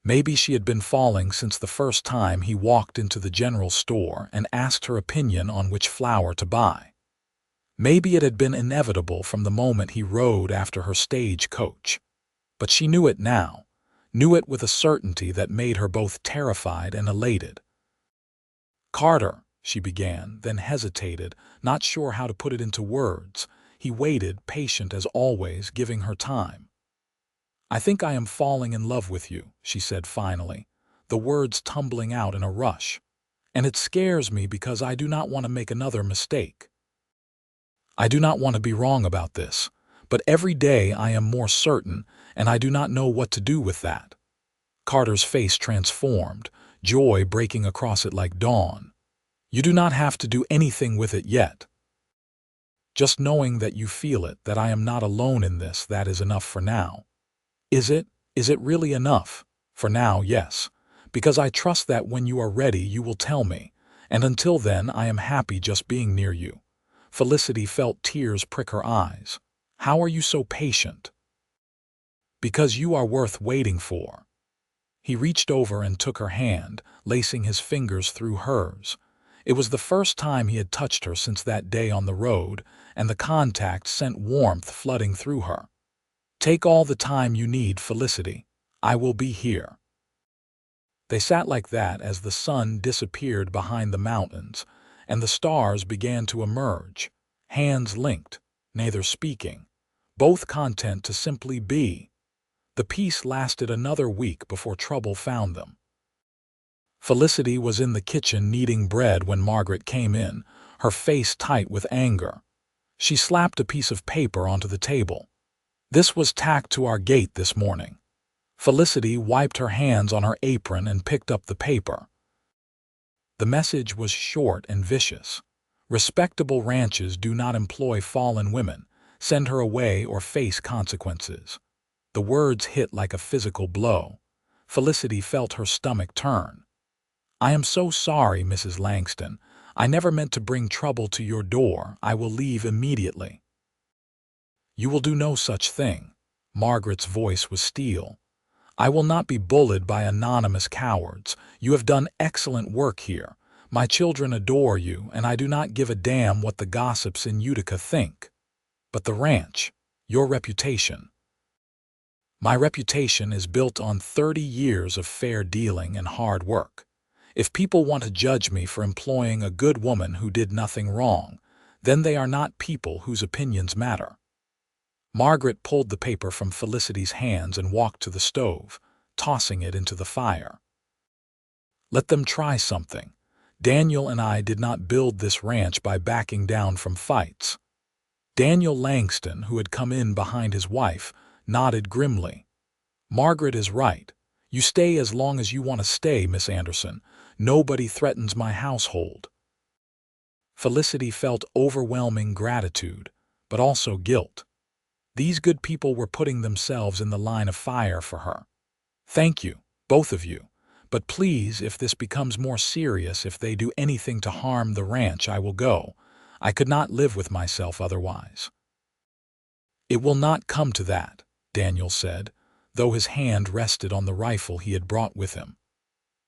Maybe she had been falling since the first time he walked into the general store and asked her opinion on which flour to buy. Maybe it had been inevitable from the moment he rode after her stagecoach. But she knew it now, knew it with a certainty that made her both terrified and elated. "Carter," she began, then hesitated, not sure how to put it into words. He waited, patient as always, giving her time. "I think I am falling in love with you," she said finally, the words tumbling out in a rush. "And it scares me because I do not want to make another mistake. I do not want to be wrong about this, but every day I am more certain, and I do not know what to do with that." Carter's face transformed, joy breaking across it like dawn. "You do not have to do anything with it yet. Just knowing that you feel it, that I am not alone in this, that is enough for now." "Is it? Is it really enough?" "For now, yes. Because I trust that when you are ready you will tell me, and until then I am happy just being near you." Felicity felt tears prick her eyes. "How are you so patient?" "Because you are worth waiting for." He reached over and took her hand, lacing his fingers through hers. It was the first time he had touched her since that day on the road, and the contact sent warmth flooding through her. "Take all the time you need, Felicity. I will be here." They sat like that as the sun disappeared behind the mountains, and the stars began to emerge, hands linked, neither speaking, both content to simply be. The peace lasted another week before trouble found them. Felicity was in the kitchen kneading bread when Margaret came in, her face tight with anger. She slapped a piece of paper onto the table. "This was tacked to our gate this morning." Felicity wiped her hands on her apron and picked up the paper. The message was short and vicious. "Respectable ranches do not employ fallen women. Send her away or face consequences." The words hit like a physical blow. Felicity felt her stomach turn. "I am so sorry, Mrs. Langston. I never meant to bring trouble to your door. I will leave immediately." "You will do no such thing." Margaret's voice was steel. "I will not be bullied by anonymous cowards. You have done excellent work here. My children adore you, and I do not give a damn what the gossips in Utica think. But the ranch, your reputation." "My reputation is built on 30 years of fair dealing and hard work. If people want to judge me for employing a good woman who did nothing wrong, then they are not people whose opinions matter." Margaret pulled the paper from Felicity's hands and walked to the stove, tossing it into the fire. "Let them try something. Daniel and I did not build this ranch by backing down from fights." Daniel Langston, who had come in behind his wife, nodded grimly. "Margaret is right. You stay as long as you want to stay, Miss Anderson. Nobody threatens my household." Felicity felt overwhelming gratitude, but also guilt. These good people were putting themselves in the line of fire for her. "Thank you, both of you. But please, if this becomes more serious, if they do anything to harm the ranch, I will go. I could not live with myself otherwise." "It will not come to that," Daniel said, though his hand rested on the rifle he had brought with him.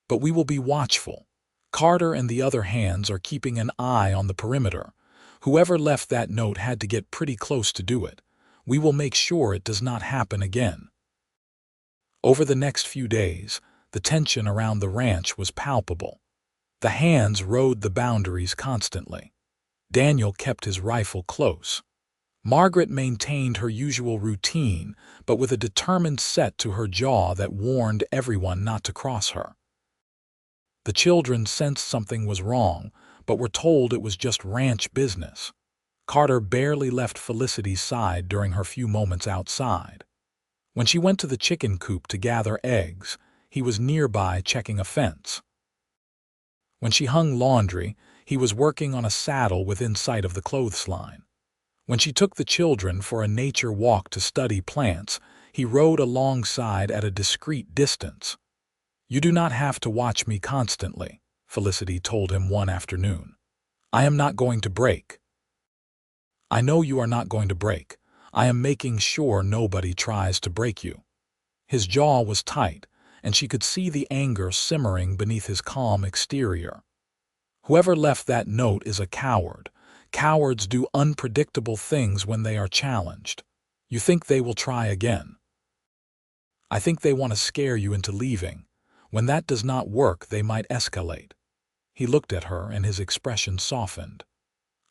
"But we will be watchful. Carter and the other hands are keeping an eye on the perimeter. Whoever left that note had to get pretty close to do it. We will make sure it does not happen again." Over the next few days, the tension around the ranch was palpable. The hands rode the boundaries constantly. Daniel kept his rifle close. Margaret maintained her usual routine, but with a determined set to her jaw that warned everyone not to cross her. The children sensed something was wrong, but were told it was just ranch business. Carter barely left Felicity's side during her few moments outside. When she went to the chicken coop to gather eggs, he was nearby checking a fence. When she hung laundry, he was working on a saddle within sight of the clothesline. When she took the children for a nature walk to study plants, he rode alongside at a discreet distance. "You do not have to watch me constantly," Felicity told him one afternoon. "I am not going to break." "I know you are not going to break. I am making sure nobody tries to break you." His jaw was tight, and she could see the anger simmering beneath his calm exterior. "Whoever left that note is a coward. Cowards do unpredictable things when they are challenged. You think they will try again. I think they want to scare you into leaving. When that does not work, they might escalate." He looked at her and his expression softened.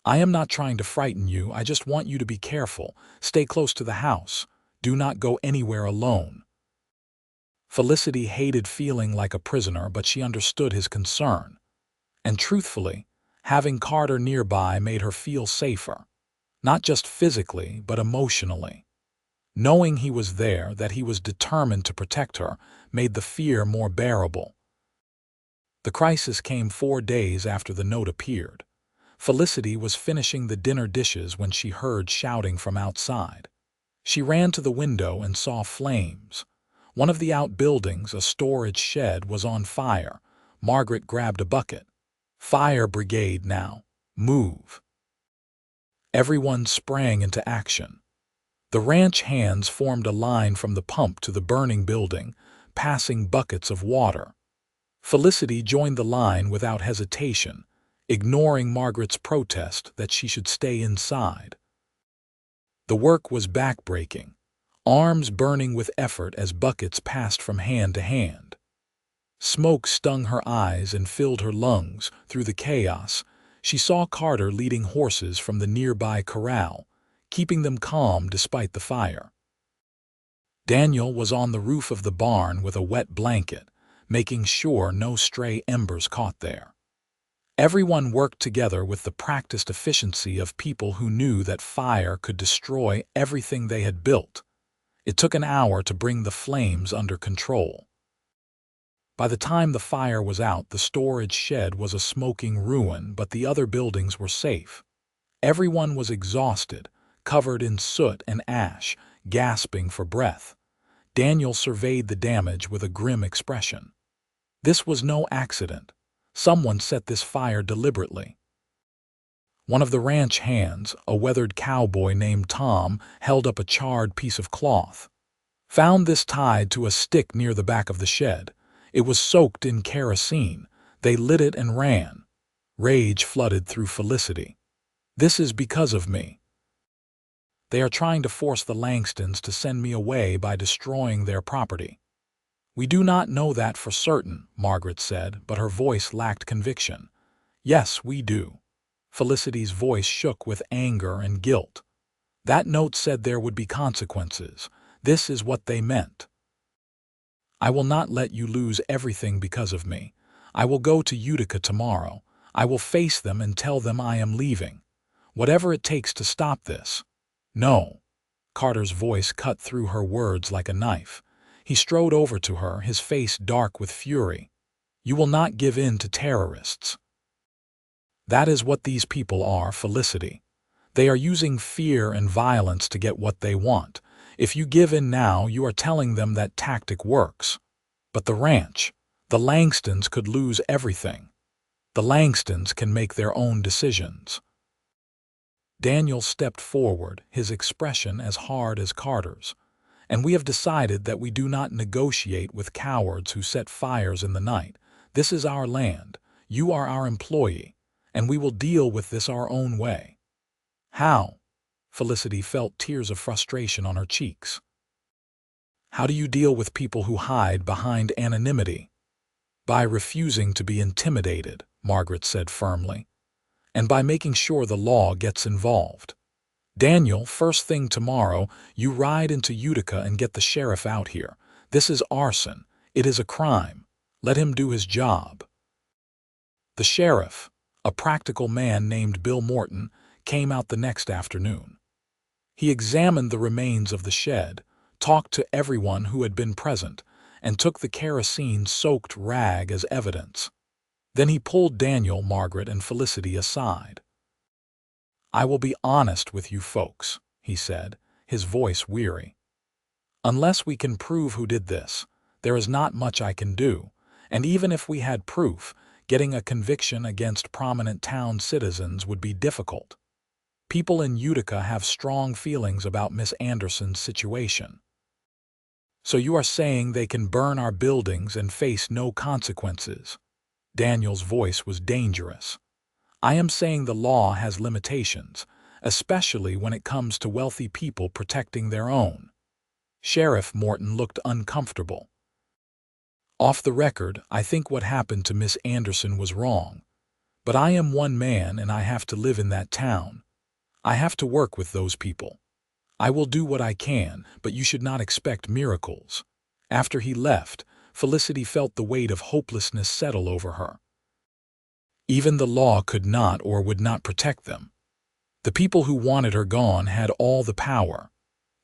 "I am not trying to frighten you. I just want you to be careful. Stay close to the house. Do not go anywhere alone." Felicity hated feeling like a prisoner, but she understood his concern. And truthfully, having Carter nearby made her feel safer. not just physically, but emotionally. Knowing he was there, that he was determined to protect her, made the fear more bearable. The crisis came 4 days after the note appeared. Felicity was finishing the dinner dishes when she heard shouting from outside. She ran to the window and saw flames. One of the outbuildings, a storage shed, was on fire. Margaret grabbed a bucket. "Fire brigade now. Move." Everyone sprang into action. The ranch hands formed a line from the pump to the burning building, passing buckets of water. Felicity joined the line without hesitation, ignoring Margaret's protest that she should stay inside. The work was backbreaking, arms burning with effort as buckets passed from hand to hand. Smoke stung her eyes and filled her lungs. Through the chaos, she saw Carter leading horses from the nearby corral, keeping them calm despite the fire. Daniel was on the roof of the barn with a wet blanket, making sure no stray embers caught there. Everyone worked together with the practiced efficiency of people who knew that fire could destroy everything they had built. It took an hour to bring the flames under control. By the time the fire was out, the storage shed was a smoking ruin, but the other buildings were safe. Everyone was exhausted, covered in soot and ash, gasping for breath. Daniel surveyed the damage with a grim expression. This was no accident. Someone set this fire deliberately. One of the ranch hands, a weathered cowboy named Tom, held up a charred piece of cloth. "Found this tied to a stick near the back of the shed. It was soaked in kerosene. They lit it and ran." Rage flooded through Felicity. "This is because of me. They are trying to force the Langstons to send me away by destroying their property." "We do not know that for certain," Margaret said, but her voice lacked conviction. "Yes, we do." Felicity's voice shook with anger and guilt. "That note said there would be consequences. This is what they meant. I will not let you lose everything because of me. I will go to Utica tomorrow. I will face them and tell them I am leaving. Whatever it takes to stop this." "No." Carter's voice cut through her words like a knife. He strode over to her, his face dark with fury. "You will not give in to terrorists. That is what these people are, Felicity. They are using fear and violence to get what they want. If you give in now, you are telling them that tactic works. But the ranch, the Langstons could lose everything. The Langstons can make their own decisions." Daniel stepped forward, his expression as hard as Carter's. "And we have decided that we do not negotiate with cowards who set fires in the night. This is our land. You are our employee, and we will deal with this our own way." "How?" Felicity felt tears of frustration on her cheeks. "How do you deal with people who hide behind anonymity?" "By refusing to be intimidated," Margaret said firmly. "And by making sure the law gets involved. Daniel, first thing tomorrow, you ride into Utica and get the sheriff out here. This is arson. It is a crime. Let him do his job." The sheriff, a practical man named Bill Morton, came out the next afternoon. He examined the remains of the shed, talked to everyone who had been present, and took the kerosene-soaked rag as evidence. Then he pulled Daniel, Margaret, and Felicity aside. "I will be honest with you folks," he said, his voice weary. "Unless we can prove who did this, there is not much I can do, and even if we had proof, getting a conviction against prominent town citizens would be difficult. People in Utica have strong feelings about Miss Anderson's situation." "So you are saying they can burn our buildings and face no consequences?" Daniel's voice was dangerous. "I am saying the law has limitations, especially when it comes to wealthy people protecting their own." Sheriff Morton looked uncomfortable. "Off the record, I think what happened to Miss Anderson was wrong. But I am one man and I have to live in that town. I have to work with those people. I will do what I can, but you should not expect miracles." After he left, Felicity felt the weight of hopelessness settle over her. Even the law could not or would not protect them. The people who wanted her gone had all the power.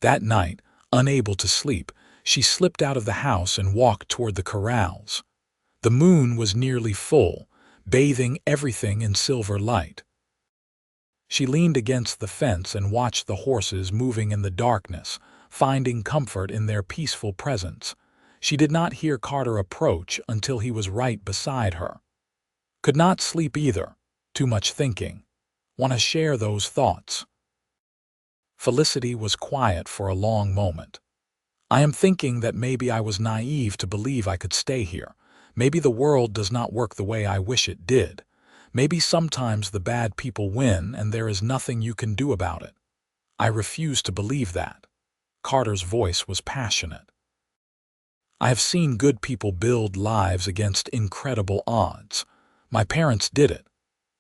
That night, unable to sleep, she slipped out of the house and walked toward the corrals. The moon was nearly full, bathing everything in silver light. She leaned against the fence and watched the horses moving in the darkness, finding comfort in their peaceful presence. She did not hear Carter approach until he was right beside her. Could not sleep either. Too much thinking. Want to share those thoughts. Felicity was quiet for a long moment. I am thinking that maybe I was naive to believe I could stay here. Maybe the world does not work the way I wish it did. Maybe sometimes the bad people win and there is nothing you can do about it. I refuse to believe that. Carter's voice was passionate. I have seen good people build lives against incredible odds. My parents did it.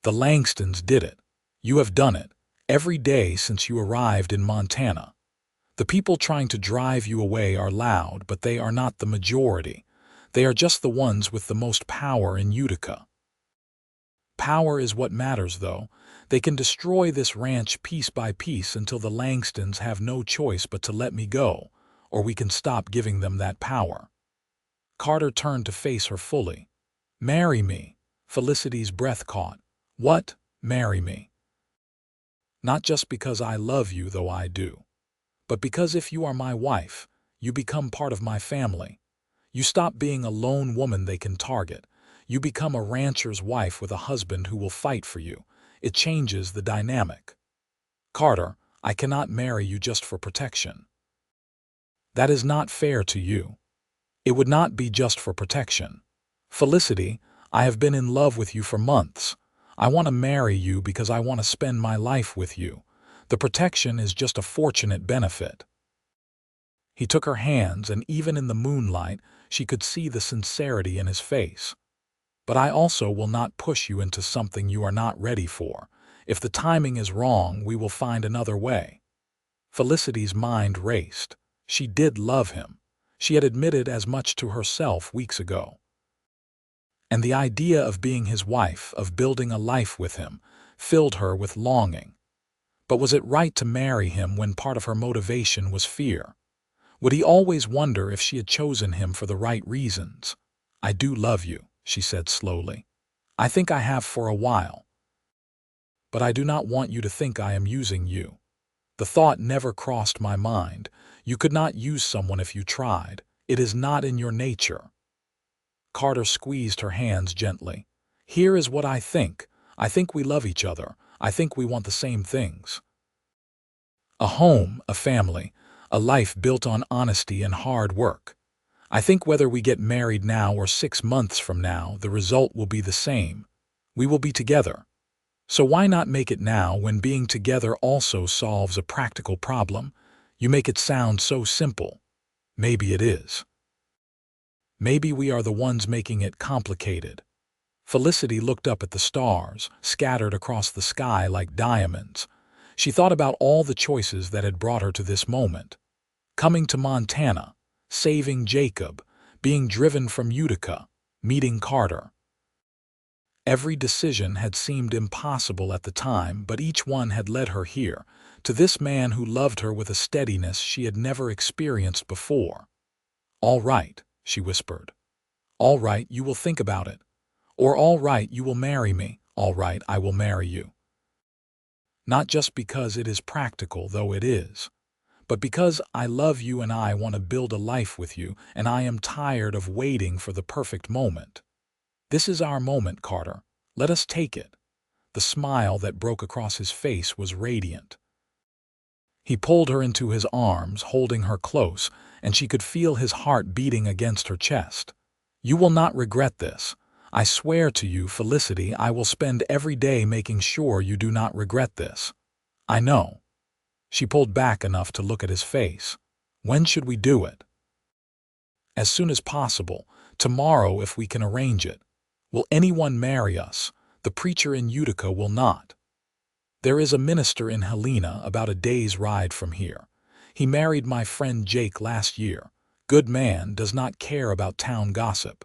The Langstons did it. You have done it, every day since you arrived in Montana. The people trying to drive you away are loud, but they are not the majority. They are just the ones with the most power in Utica. Power is what matters, though. They can destroy this ranch piece by piece until the Langstons have no choice but to let me go, or we can stop giving them that power. Carter turned to face her fully. Marry me. Felicity's breath caught. What? Marry me? Not just because I love you, though I do, but because if you are my wife, you become part of my family. You stop being a lone woman they can target. You become a rancher's wife with a husband who will fight for you. It changes the dynamic. Carter, I cannot marry you just for protection. That is not fair to you. It would not be just for protection. Felicity, I have been in love with you for months. I want to marry you because I want to spend my life with you. The protection is just a fortunate benefit. He took her hands, and even in the moonlight, she could see the sincerity in his face. But I also will not push you into something you are not ready for. If the timing is wrong, we will find another way. Felicity's mind raced. She did love him. She had admitted as much to herself weeks ago. And the idea of being his wife, of building a life with him, filled her with longing. But was it right to marry him when part of her motivation was fear? Would he always wonder if she had chosen him for the right reasons? I do love you, she said slowly. I think I have for a while. But I do not want you to think I am using you. The thought never crossed my mind. You could not use someone if you tried. It is not in your nature. Carter squeezed her hands gently. Here is what I think. I think we love each other. I think we want the same things. A home, a family, a life built on honesty and hard work. I think whether we get married now or 6 months from now, the result will be the same. We will be together. So why not make it now when being together also solves a practical problem? You make it sound so simple. Maybe it is. Maybe we are the ones making it complicated. Felicity looked up at the stars, scattered across the sky like diamonds. She thought about all the choices that had brought her to this moment. Coming to Montana, saving Jacob, being driven from Utica, meeting Carter. Every decision had seemed impossible at the time, but each one had led her here, to this man who loved her with a steadiness she had never experienced before. All right, she whispered. All right, you will think about it. Or all right, you will marry me. All right, I will marry you. Not just because it is practical, though it is, but because I love you and I want to build a life with you, and I am tired of waiting for the perfect moment. This is our moment, Carter. Let us take it. The smile that broke across his face was radiant. He pulled her into his arms, holding her close, and she could feel his heart beating against her chest. You will not regret this. I swear to you, Felicity, I will spend every day making sure you do not regret this. I know. She pulled back enough to look at his face. When should we do it? As soon as possible. Tomorrow if we can arrange it. Will anyone marry us? The preacher in Utica will not. There is a minister in Helena about a day's ride from here. He married my friend Jake last year. Good man, does not care about town gossip.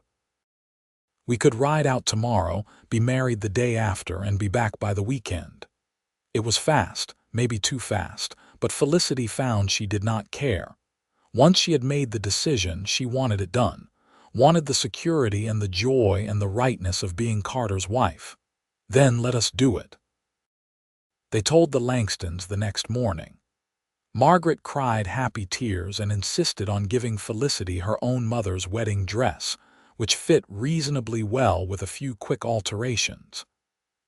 We could ride out tomorrow, be married the day after, and be back by the weekend. It was fast, maybe too fast, but Felicity found she did not care. Once she had made the decision, she wanted it done, wanted the security and the joy and the rightness of being Carter's wife. Then let us do it. They told the Langstons the next morning. Margaret cried happy tears and insisted on giving Felicity her own mother's wedding dress, which fit reasonably well with a few quick alterations.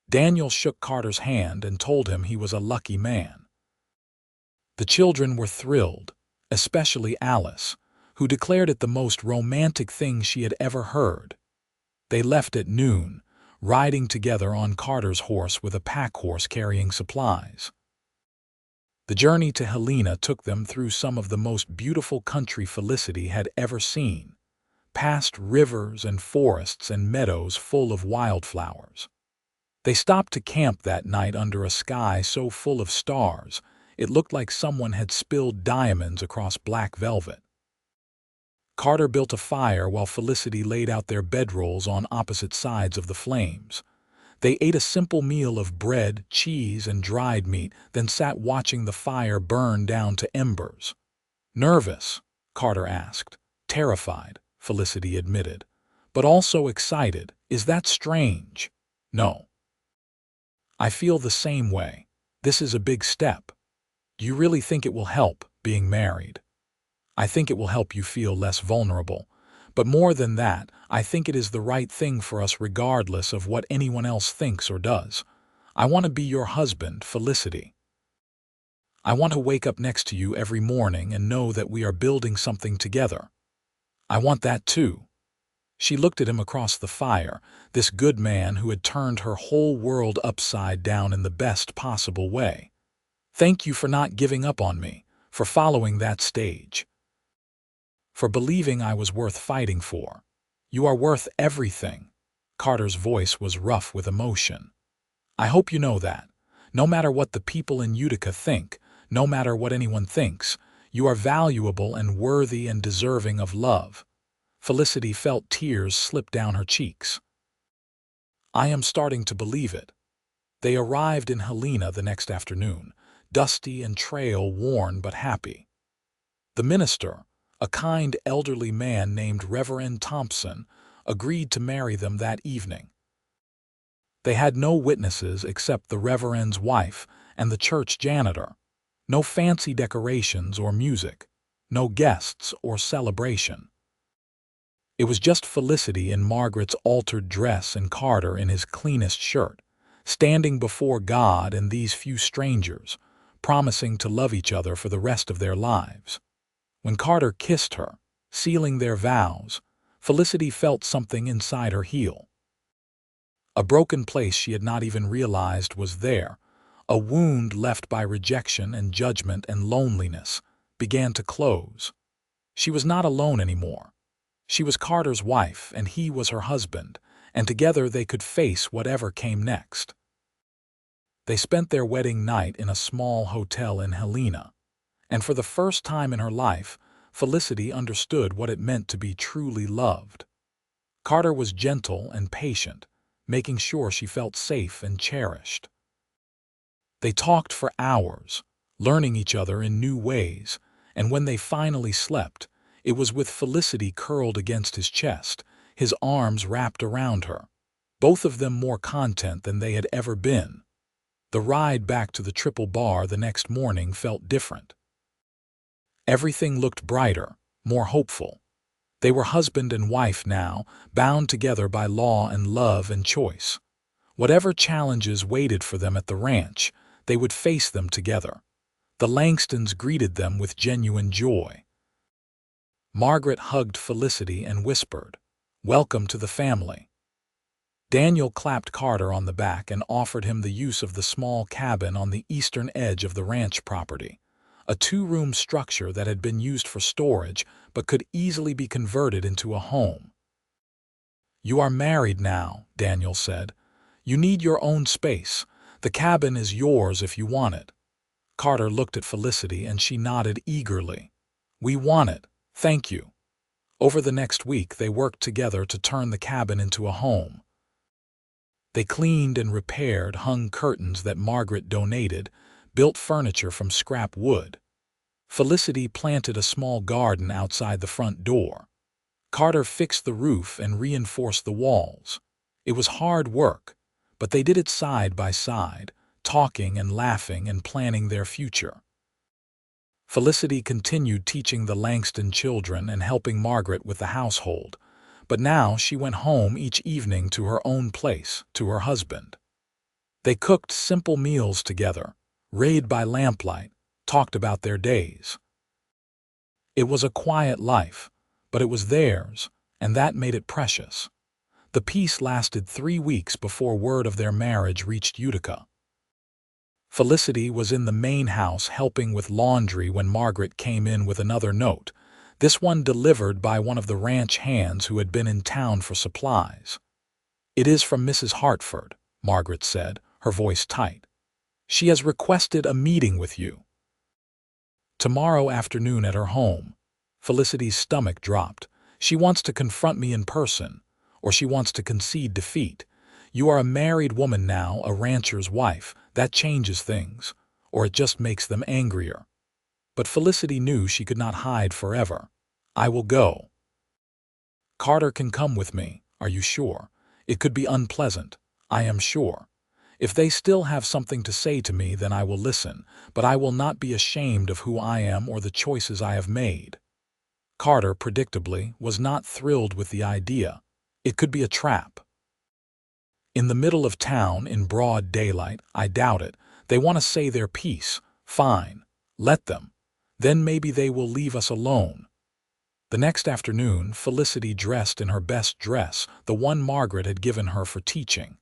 Daniel shook Carter's hand and told him he was a lucky man. The children were thrilled, especially Alice, who declared it the most romantic thing she had ever heard. They left at noon, riding together on Carter's horse with a pack horse carrying supplies. The journey to Helena took them through some of the most beautiful country Felicity had ever seen, past rivers and forests and meadows full of wildflowers. They stopped to camp that night under a sky so full of stars, it looked like someone had spilled diamonds across black velvet. Carter built a fire while Felicity laid out their bedrolls on opposite sides of the flames. They ate a simple meal of bread, cheese, and dried meat, then sat watching the fire burn down to embers. "Nervous?" Carter asked. "Terrified," Felicity admitted. "But also excited. Is that strange?" "No. I feel the same way. This is a big step. Do you really think it will help, being married?" "I think it will help you feel less vulnerable. But more than that, I think it is the right thing for us regardless of what anyone else thinks or does. I want to be your husband, Felicity. I want to wake up next to you every morning and know that we are building something together. I want that too." She looked at him across the fire, this good man who had turned her whole world upside down in the best possible way. "Thank you for not giving up on me, for following that stage, for believing I was worth fighting for. You are worth everything." Carter's voice was rough with emotion. "I hope you know that. No matter what the people in Utica think, no matter what anyone thinks, you are valuable and worthy and deserving of love." Felicity felt tears slip down her cheeks. "I am starting to believe it." They arrived in Helena the next afternoon, dusty and trail-worn but happy. The minister, a kind elderly man named Reverend Thompson, agreed to marry them that evening. They had no witnesses except the Reverend's wife and the church janitor. No fancy decorations or music, no guests or celebration. It was just Felicity in Margaret's altered dress and Carter in his cleanest shirt, standing before God and these few strangers, promising to love each other for the rest of their lives. When Carter kissed her, sealing their vows, Felicity felt something inside her heal. A broken place she had not even realized was there, a wound left by rejection and judgment and loneliness, began to close. She was not alone anymore. She was Carter's wife and he was her husband, and together they could face whatever came next. They spent their wedding night in a small hotel in Helena, and for the first time in her life, Felicity understood what it meant to be truly loved. Carter was gentle and patient, making sure she felt safe and cherished. They talked for hours, learning each other in new ways, and when they finally slept, it was with Felicity curled against his chest, his arms wrapped around her, both of them more content than they had ever been. The ride back to the Triple Bar the next morning felt different. Everything looked brighter, more hopeful. They were husband and wife now, bound together by law and love and choice. Whatever challenges waited for them at the ranch, they would face them together. The Langstons greeted them with genuine joy. Margaret hugged Felicity and whispered, "Welcome to the family." Daniel clapped Carter on the back and offered him the use of the small cabin on the eastern edge of the ranch property, a two-room structure that had been used for storage but could easily be converted into a home. "You are married now," Daniel said. "You need your own space. The cabin is yours if you want it." Carter looked at Felicity and she nodded eagerly. "We want it. Thank you." Over the next week, they worked together to turn the cabin into a home. They cleaned and repaired hung curtains that Margaret donated, built furniture from scrap wood. Felicity planted a small garden outside the front door. Carter fixed the roof and reinforced the walls. It was hard work, but they did it side by side, talking and laughing and planning their future. Felicity continued teaching the Langston children and helping Margaret with the household, but now she went home each evening to her own place, to her husband. They cooked simple meals together, read by lamplight, talked about their days. It was a quiet life, but it was theirs, and that made it precious. The peace lasted 3 weeks before word of their marriage reached Utica. Felicity was in the main house helping with laundry when Margaret came in with another note, this one delivered by one of the ranch hands who had been in town for supplies. "It is from Mrs. Hartford," Margaret said, her voice tight. "She has requested a meeting with you." "Tomorrow afternoon at her home." Felicity's stomach dropped. "She wants to confront me in person, or she wants to concede defeat. You are a married woman now, a rancher's wife. That changes things, or it just makes them angrier." But Felicity knew she could not hide forever. "I will go." "Carter can come with me. Are you sure? It could be unpleasant. I am sure. If they still have something to say to me, then I will listen, but I will not be ashamed of who I am or the choices I have made." Carter, predictably, was not thrilled with the idea. It could be a trap. "In the middle of town, in broad daylight, I doubt it. They want to say their piece. Fine. Let them. Then maybe they will leave us alone." The next afternoon, Felicity dressed in her best dress, the one Margaret had given her for teaching.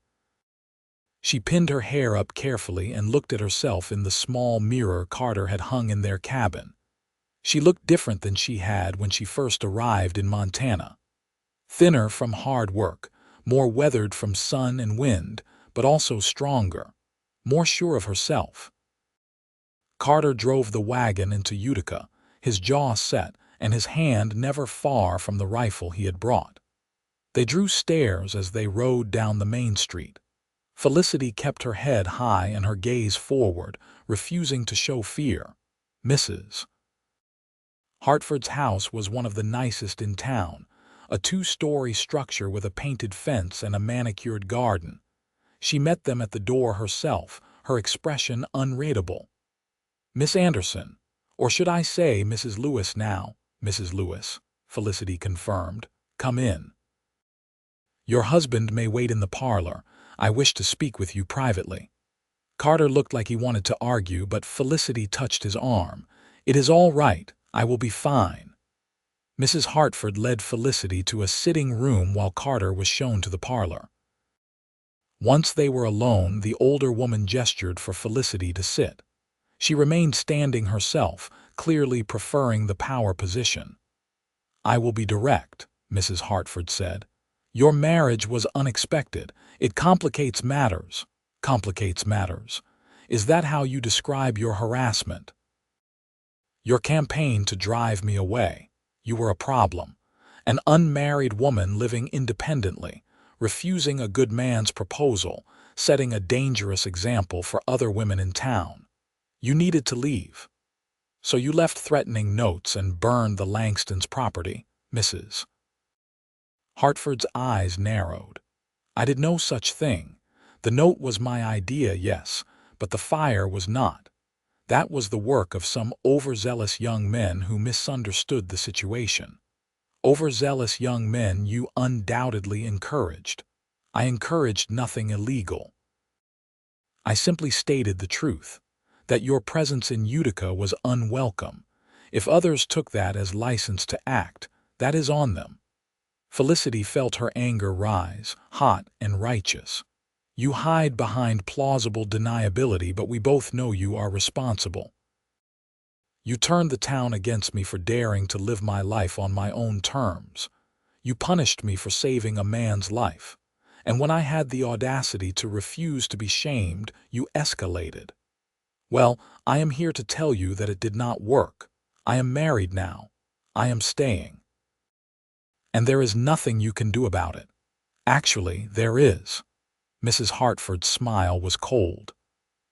She pinned her hair up carefully and looked at herself in the small mirror Carter had hung in their cabin. She looked different than she had when she first arrived in Montana. Thinner from hard work, more weathered from sun and wind, but also stronger, more sure of herself. Carter drove the wagon into Utica, his jaw set and his hand never far from the rifle he had brought. They drew stairs as they rode down the main street. Felicity kept her head high and her gaze forward, refusing to show fear. Mrs. Hartford's house was one of the nicest in town, a 2-story structure with a painted fence and a manicured garden. She met them at the door herself, her expression unreadable. "Miss Anderson, or should I say Mrs. Lewis now?" "Mrs. Lewis," Felicity confirmed. "Come in." "Your husband may wait in the parlor. I wish to speak with you privately." Carter looked like he wanted to argue, but Felicity touched his arm. "It is all right. I will be fine." Mrs. Hartford led Felicity to a sitting room while Carter was shown to the parlor. Once they were alone, the older woman gestured for Felicity to sit. She remained standing herself, clearly preferring the power position. "I will be direct," Mrs. Hartford said. "Your marriage was unexpected. It complicates matters." "Complicates matters. Is that how you describe your harassment?" "Your campaign to drive me away. You were a problem. An unmarried woman living independently, refusing a good man's proposal, setting a dangerous example for other women in town. You needed to leave. So you left threatening notes and burned the Langstons' property." Mrs. Hartford's eyes narrowed. "I did no such thing. The note was my idea, yes, but the fire was not. That was the work of some overzealous young men who misunderstood the situation. Overzealous young men you undoubtedly encouraged. I encouraged nothing illegal. I simply stated the truth, that your presence in Utica was unwelcome. If others took that as license to act, that is on them." Felicity felt her anger rise, hot and righteous. "You hide behind plausible deniability, but we both know you are responsible. You turned the town against me for daring to live my life on my own terms. You punished me for saving a man's life. And when I had the audacity to refuse to be shamed, you escalated. Well, I am here to tell you that it did not work. I am married now. I am staying. And there is nothing you can do about it. Actually, there is." Mrs. Hartford's smile was cold.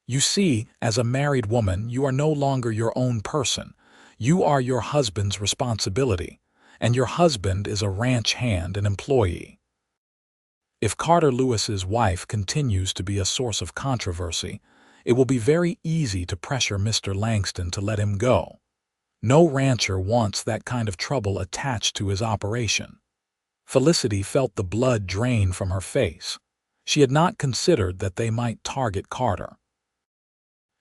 You see, as a married woman, you are no longer your own person. You are your husband's responsibility, and your husband is a ranch hand and employee. If Carter Lewis's wife continues to be a source of controversy, it will be very easy to pressure Mr. Langston to let him go. No rancher wants that kind of trouble attached to his operation. Felicity felt the blood drain from her face. She had not considered that they might target Carter.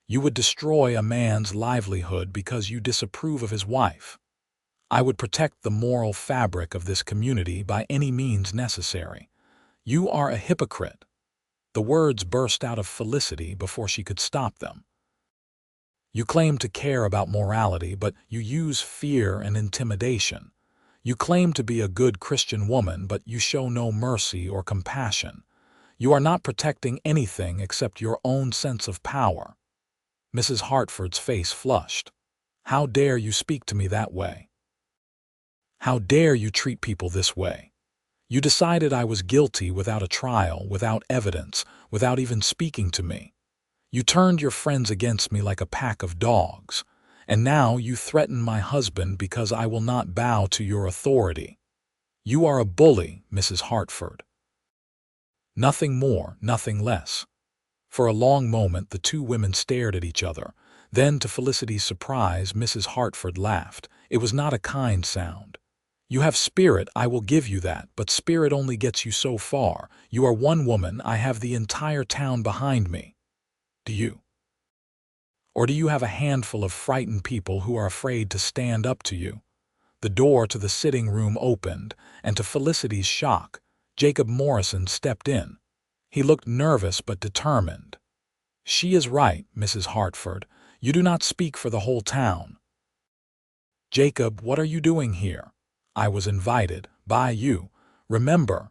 You would destroy a man's livelihood because you disapprove of his wife. I would protect the moral fabric of this community by any means necessary. You are a hypocrite. The words burst out of Felicity before she could stop them. You claim to care about morality, but you use fear and intimidation. You claim to be a good Christian woman, but you show no mercy or compassion. You are not protecting anything except your own sense of power. Mrs. Hartford's face flushed. How dare you speak to me that way? How dare you treat people this way? You decided I was guilty without a trial, without evidence, without even speaking to me. You turned your friends against me like a pack of dogs, and now you threaten my husband because I will not bow to your authority. You are a bully, Mrs. Hartford. Nothing more, nothing less. For a long moment the two women stared at each other. Then, to Felicity's surprise, Mrs. Hartford laughed. It was not a kind sound. You have spirit, I will give you that, but spirit only gets you so far. You are one woman, I have the entire town behind me. Do you? Or do you have a handful of frightened people who are afraid to stand up to you? The door to the sitting room opened, and to Felicity's shock, Jacob Morrison stepped in. He looked nervous but determined. She is right, Mrs. Hartford. You do not speak for the whole town. Jacob, what are you doing here? I was invited by you. Remember,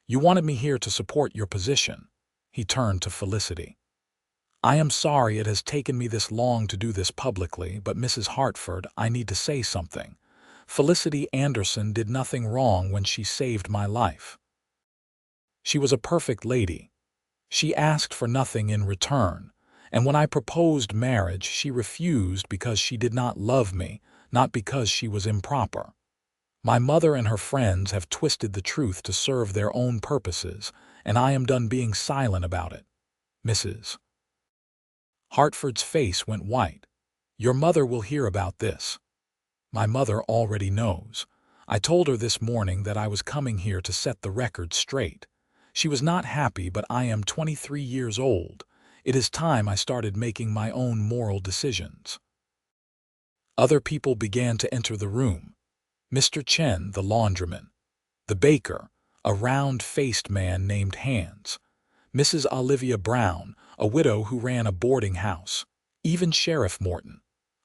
you wanted me here to support your position. He turned to Felicity. I am sorry it has taken me this long to do this publicly, but Mrs. Hartford, I need to say something. Felicity Anderson did nothing wrong when she saved my life. She was a perfect lady. She asked for nothing in return, and when I proposed marriage, she refused because she did not love me, not because she was improper. My mother and her friends have twisted the truth to serve their own purposes, and I am done being silent about it. Mrs. Hartford's face went white. Your mother will hear about this. My mother already knows. I told her this morning that I was coming here to set the record straight. She was not happy, but I am 23 years old. It is time I started making my own moral decisions. Other people began to enter the room. Mr. Chen, the laundryman. The baker, a round-faced man named Hans. Mrs. Olivia Brown, a widow who ran a boarding house. Even Sheriff Morton.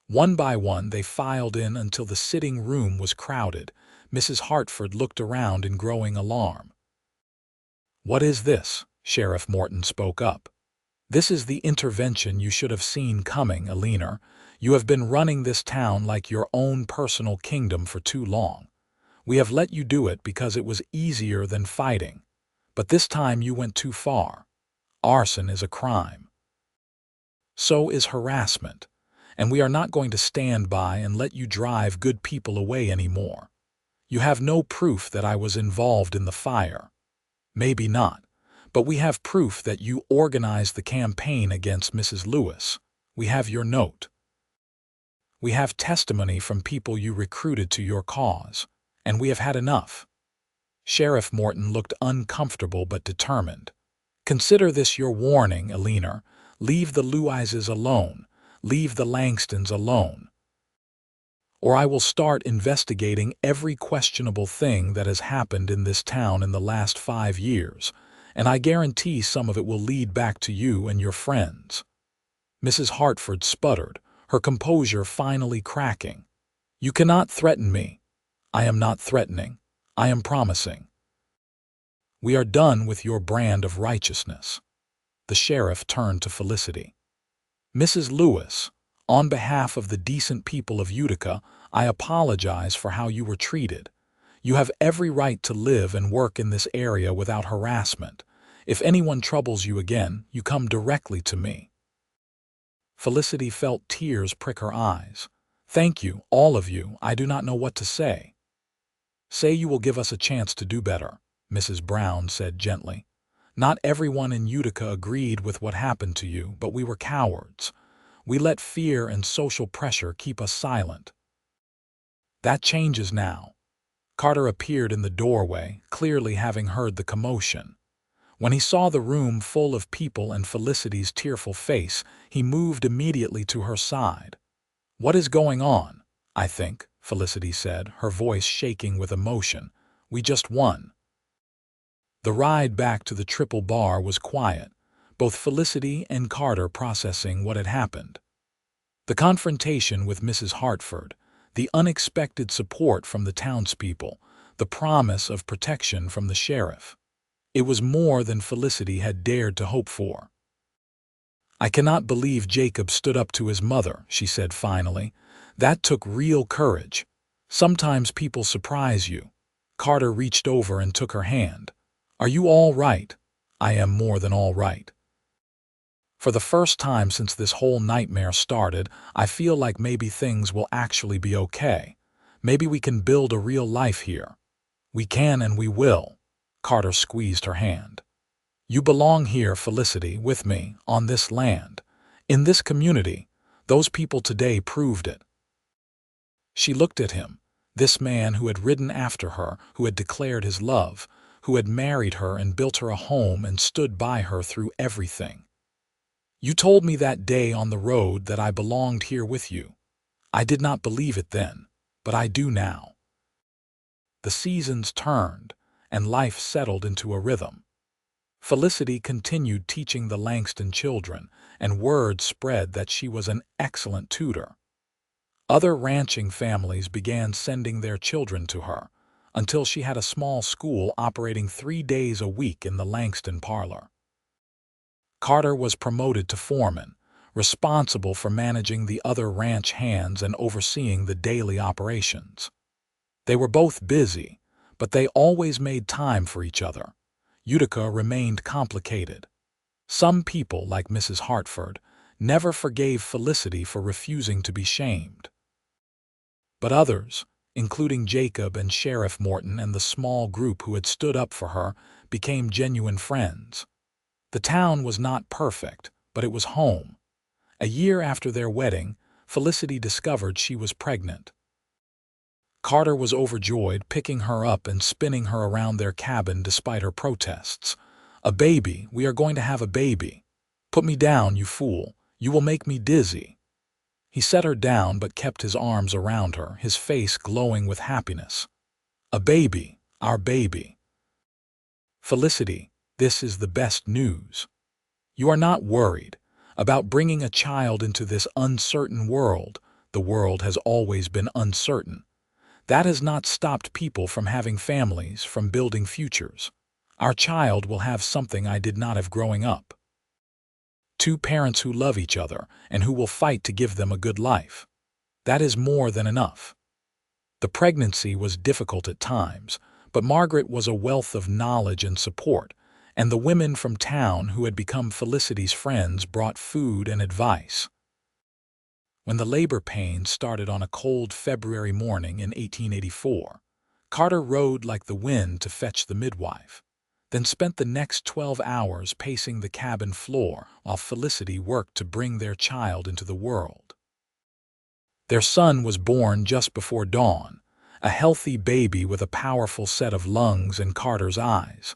One by one they filed in until the sitting room was crowded. Mrs. Hartford looked around in growing alarm. What is this? Sheriff Morton spoke up. This is the intervention you should have seen coming, Alina. You have been running this town like your own personal kingdom for too long. We have let you do it because it was easier than fighting. But this time you went too far. Arson is a crime. So is harassment. And we are not going to stand by and let you drive good people away anymore. You have no proof that I was involved in the fire. Maybe not, but we have proof that you organized the campaign against Mrs. Lewis. We have your note. We have testimony from people you recruited to your cause, and we have had enough. Sheriff Morton looked uncomfortable but determined. Consider this your warning, Alina. Leave the Lewises alone. Leave the Langstons alone. Or I will start investigating every questionable thing that has happened in this town in the last 5 years, and I guarantee some of it will lead back to you and your friends. Mrs. Hartford sputtered, her composure finally cracking. You cannot threaten me. I am not threatening. I am promising. We are done with your brand of righteousness. The sheriff turned to Felicity. Mrs. Lewis, on behalf of the decent people of Utica, I apologize for how you were treated. You have every right to live and work in this area without harassment. If anyone troubles you again, you come directly to me." Felicity felt tears prick her eyes. "Thank you, all of you. I do not know what to say." "Say you will give us a chance to do better," Mrs. Brown said gently. "Not everyone in Utica agreed with what happened to you, but we were cowards. We let fear and social pressure keep us silent. That changes now." Carter appeared in the doorway, clearly having heard the commotion. When he saw the room full of people and Felicity's tearful face, he moved immediately to her side. "What is going on?" "I think," Felicity said, her voice shaking with emotion, "we just won." The ride back to the Triple Bar was quiet, both Felicity and Carter processing what had happened. The confrontation with Mrs. Hartford, the unexpected support from the townspeople, the promise of protection from the sheriff. It was more than Felicity had dared to hope for. "I cannot believe Jacob stood up to his mother," she said finally. "That took real courage. Sometimes people surprise you." Carter reached over and took her hand. "Are you all right?" "I am more than all right. For the first time since this whole nightmare started, I feel like maybe things will actually be okay. Maybe we can build a real life here." "We can and we will." Carter squeezed her hand. "You belong here, Felicity, with me, on this land. In this community. Those people today proved it." She looked at him, this man who had ridden after her, who had declared his love, who had married her and built her a home and stood by her through everything. "You told me that day on the road that I belonged here with you. I did not believe it then, but I do now." The seasons turned, and life settled into a rhythm. Felicity continued teaching the Langston children, and word spread that she was an excellent tutor. Other ranching families began sending their children to her, until she had a small school operating 3 days a week in the Langston parlor. Carter was promoted to foreman, responsible for managing the other ranch hands and overseeing the daily operations. They were both busy, but they always made time for each other. Utica remained complicated. Some people, like Mrs. Hartford, never forgave Felicity for refusing to be shamed. But others, including Jacob and Sheriff Morton and the small group who had stood up for her, became genuine friends. The town was not perfect, but it was home. A year after their wedding, Felicity discovered she was pregnant. Carter was overjoyed, picking her up and spinning her around their cabin despite her protests. "A baby, we are going to have a baby. Put me down, you fool. You will make me dizzy." He set her down but kept his arms around her, his face glowing with happiness. "A baby, our baby. Felicity, this is the best news. You are not worried about bringing a child into this uncertain world. The world has always been uncertain. That has not stopped people from having families, from building futures. Our child will have something I did not have growing up. 2 parents who love each other and who will fight to give them a good life. That is more than enough." The pregnancy was difficult at times, but Margaret was a wealth of knowledge and support, and the women from town who had become Felicity's friends brought food and advice. When the labor pains started on a cold February morning in 1884, Carter rode like the wind to fetch the midwife, then spent the next 12 hours pacing the cabin floor while Felicity worked to bring their child into the world. Their son was born just before dawn, a healthy baby with a powerful set of lungs and Carter's eyes.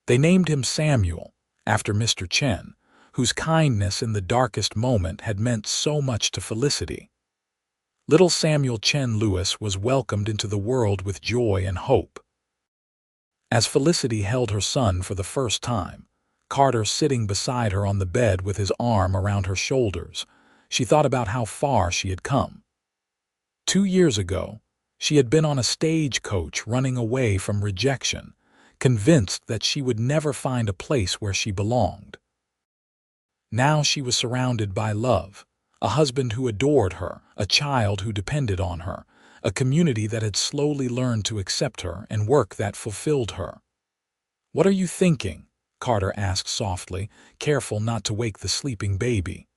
They named him Samuel, after Mr. Chen, whose kindness in the darkest moment had meant so much to Felicity. Little Samuel Chen Lewis was welcomed into the world with joy and hope. As Felicity held her son for the first time, Carter sitting beside her on the bed with his arm around her shoulders, she thought about how far she had come. 2 years ago, she had been on a stagecoach running away from rejection, convinced that she would never find a place where she belonged. Now she was surrounded by love, a husband who adored her, a child who depended on her, a community that had slowly learned to accept her and work that fulfilled her. "What are you thinking?" Carter asked softly, careful not to wake the sleeping baby.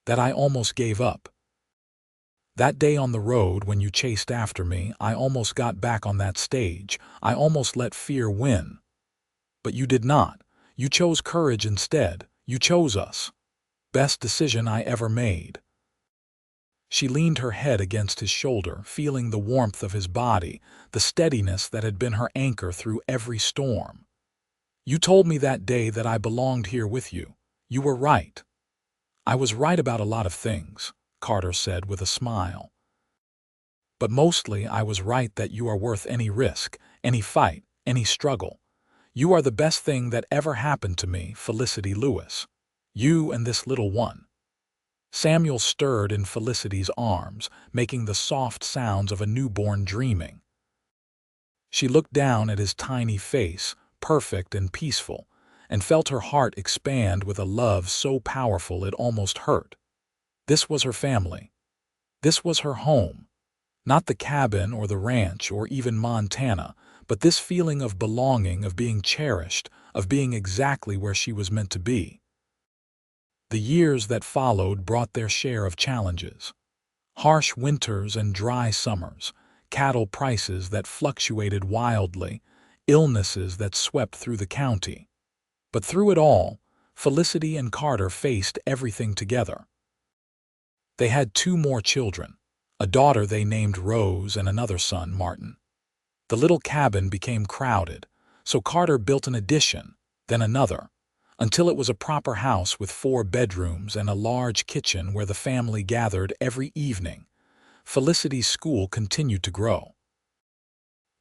That I almost gave up. That day on the road when you chased after me, I almost got back on that stage. I almost let fear win. But you did not. You chose courage instead. You chose us. Best decision I ever made. She leaned her head against his shoulder, feeling the warmth of his body, the steadiness that had been her anchor through every storm. You told me that day that I belonged here with you. You were right. I was right about a lot of things, Carter said with a smile. But mostly I was right that you are worth any risk, any fight, any struggle. You are the best thing that ever happened to me, Felicity Lewis. You and this little one. Samuel stirred in Felicity's arms, making the soft sounds of a newborn dreaming. She looked down at his tiny face, perfect and peaceful, and felt her heart expand with a love so powerful it almost hurt. This was her family. This was her home. Not the cabin or the ranch or even Montana, but this feeling of belonging, of being cherished, of being exactly where she was meant to be. The years that followed brought their share of challenges. Harsh winters and dry summers, cattle prices that fluctuated wildly, illnesses that swept through the county. But through it all, Felicity and Carter faced everything together. They had 2 more children, a daughter they named Rose and another son, Martin. The little cabin became crowded, so Carter built an addition, then another, until it was a proper house with 4 bedrooms and a large kitchen where the family gathered every evening. Felicity's school continued to grow.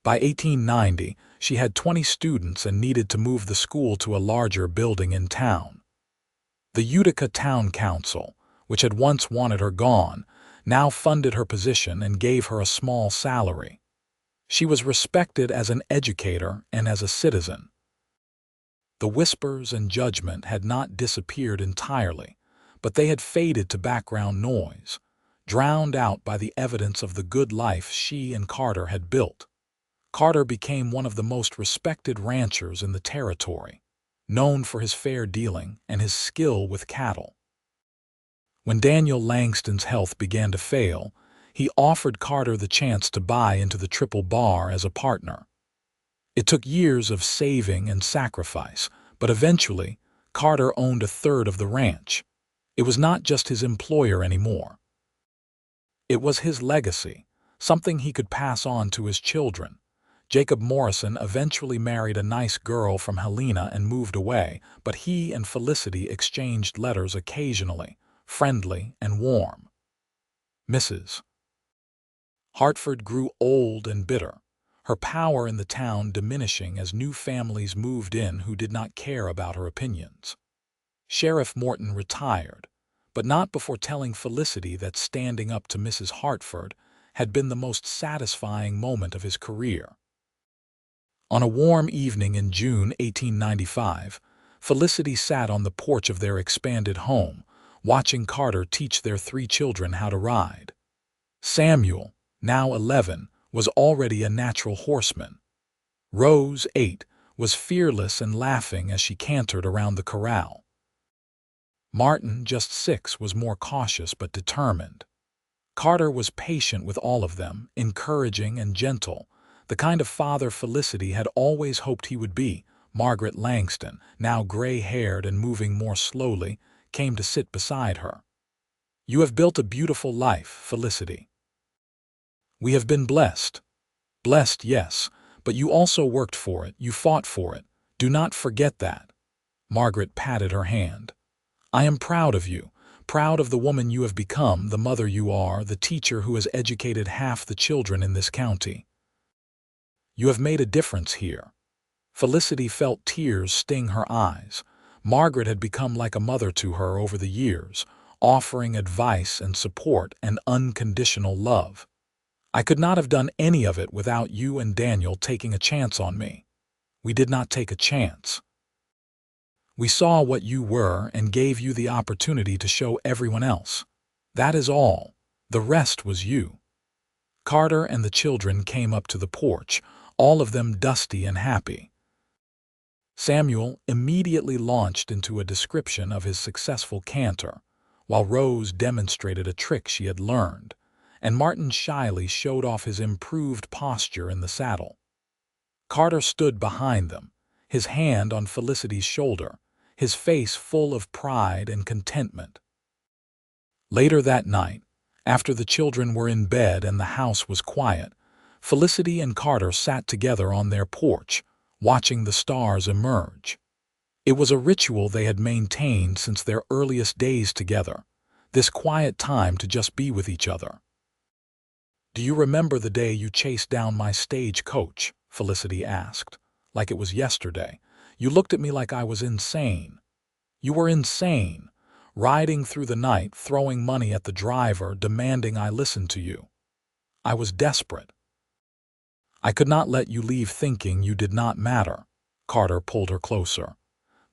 By 1890, she had 20 students and needed to move the school to a larger building in town. The Utica Town Council, which had once wanted her gone, now funded her position and gave her a small salary. She was respected as an educator and as a citizen. The whispers and judgment had not disappeared entirely, but they had faded to background noise, drowned out by the evidence of the good life she and Carter had built. Carter became one of the most respected ranchers in the territory, known for his fair dealing and his skill with cattle. When Daniel Langston's health began to fail, he offered Carter the chance to buy into the Triple Bar as a partner. It took years of saving and sacrifice, but eventually, Carter owned a third of the ranch. It was not just his employer anymore. It was his legacy, something he could pass on to his children. Jacob Morrison eventually married a nice girl from Helena and moved away, but he and Felicity exchanged letters occasionally, friendly and warm. Mrs. Hartford grew old and bitter, her power in the town diminishing as new families moved in who did not care about her opinions. Sheriff Morton retired, but not before telling Felicity that standing up to Mrs. Hartford had been the most satisfying moment of his career. On a warm evening in June 1895, Felicity sat on the porch of their expanded home, watching Carter teach their 3 children how to ride. Samuel, now 11, was already a natural horseman. Rose, 8, was fearless and laughing as she cantered around the corral. Martin, just 6, was more cautious but determined. Carter was patient with all of them, encouraging and gentle, the kind of father Felicity had always hoped he would be. Margaret Langston, now gray-haired and moving more slowly, came to sit beside her. "You have built a beautiful life, Felicity. We have been blessed. Blessed, yes, but you also worked for it, you fought for it. Do not forget that." Margaret patted her hand. "I am proud of you, proud of the woman you have become, the mother you are, the teacher who has educated half the children in this county. You have made a difference here." Felicity felt tears sting her eyes. Margaret had become like a mother to her over the years, offering advice and support and unconditional love. "I could not have done any of it without you and Daniel taking a chance on me. We did not take a chance. We saw what you were and gave you the opportunity to show everyone else. That is all. The rest was you." Carter and the children came up to the porch, all of them dusty and happy. Samuel immediately launched into a description of his successful canter, while Rose demonstrated a trick she had learned, and Martin shyly showed off his improved posture in the saddle. Carter stood behind them, his hand on Felicity's shoulder, his face full of pride and contentment. Later that night, after the children were in bed and the house was quiet, Felicity and Carter sat together on their porch, watching the stars emerge. It was a ritual they had maintained since their earliest days together, this quiet time to just be with each other. "Do you remember the day you chased down my stagecoach?" Felicity asked, like it was yesterday. "You looked at me like I was insane." "You were insane, riding through the night, throwing money at the driver, demanding I listen to you. I was desperate. I could not let you leave thinking you did not matter." Carter pulled her closer.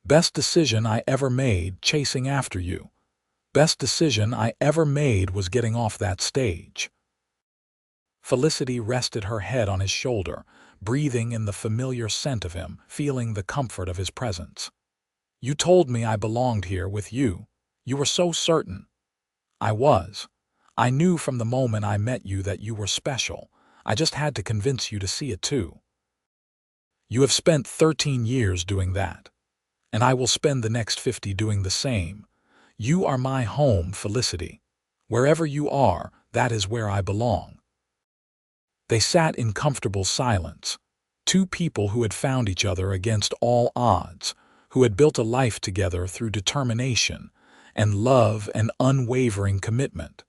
"Best decision I ever made, chasing after you. Best decision I ever made was getting off that stage." Felicity rested her head on his shoulder, breathing in the familiar scent of him, feeling the comfort of his presence. "You told me I belonged here with you. You were so certain." "I was. I knew from the moment I met you that you were special. I just had to convince you to see it too. You have spent 13 years doing that, and I will spend the next 50 doing the same. You are my home, Felicity. Wherever you are, that is where I belong." They sat in comfortable silence, two people who had found each other against all odds, who had built a life together through determination and love and unwavering commitment.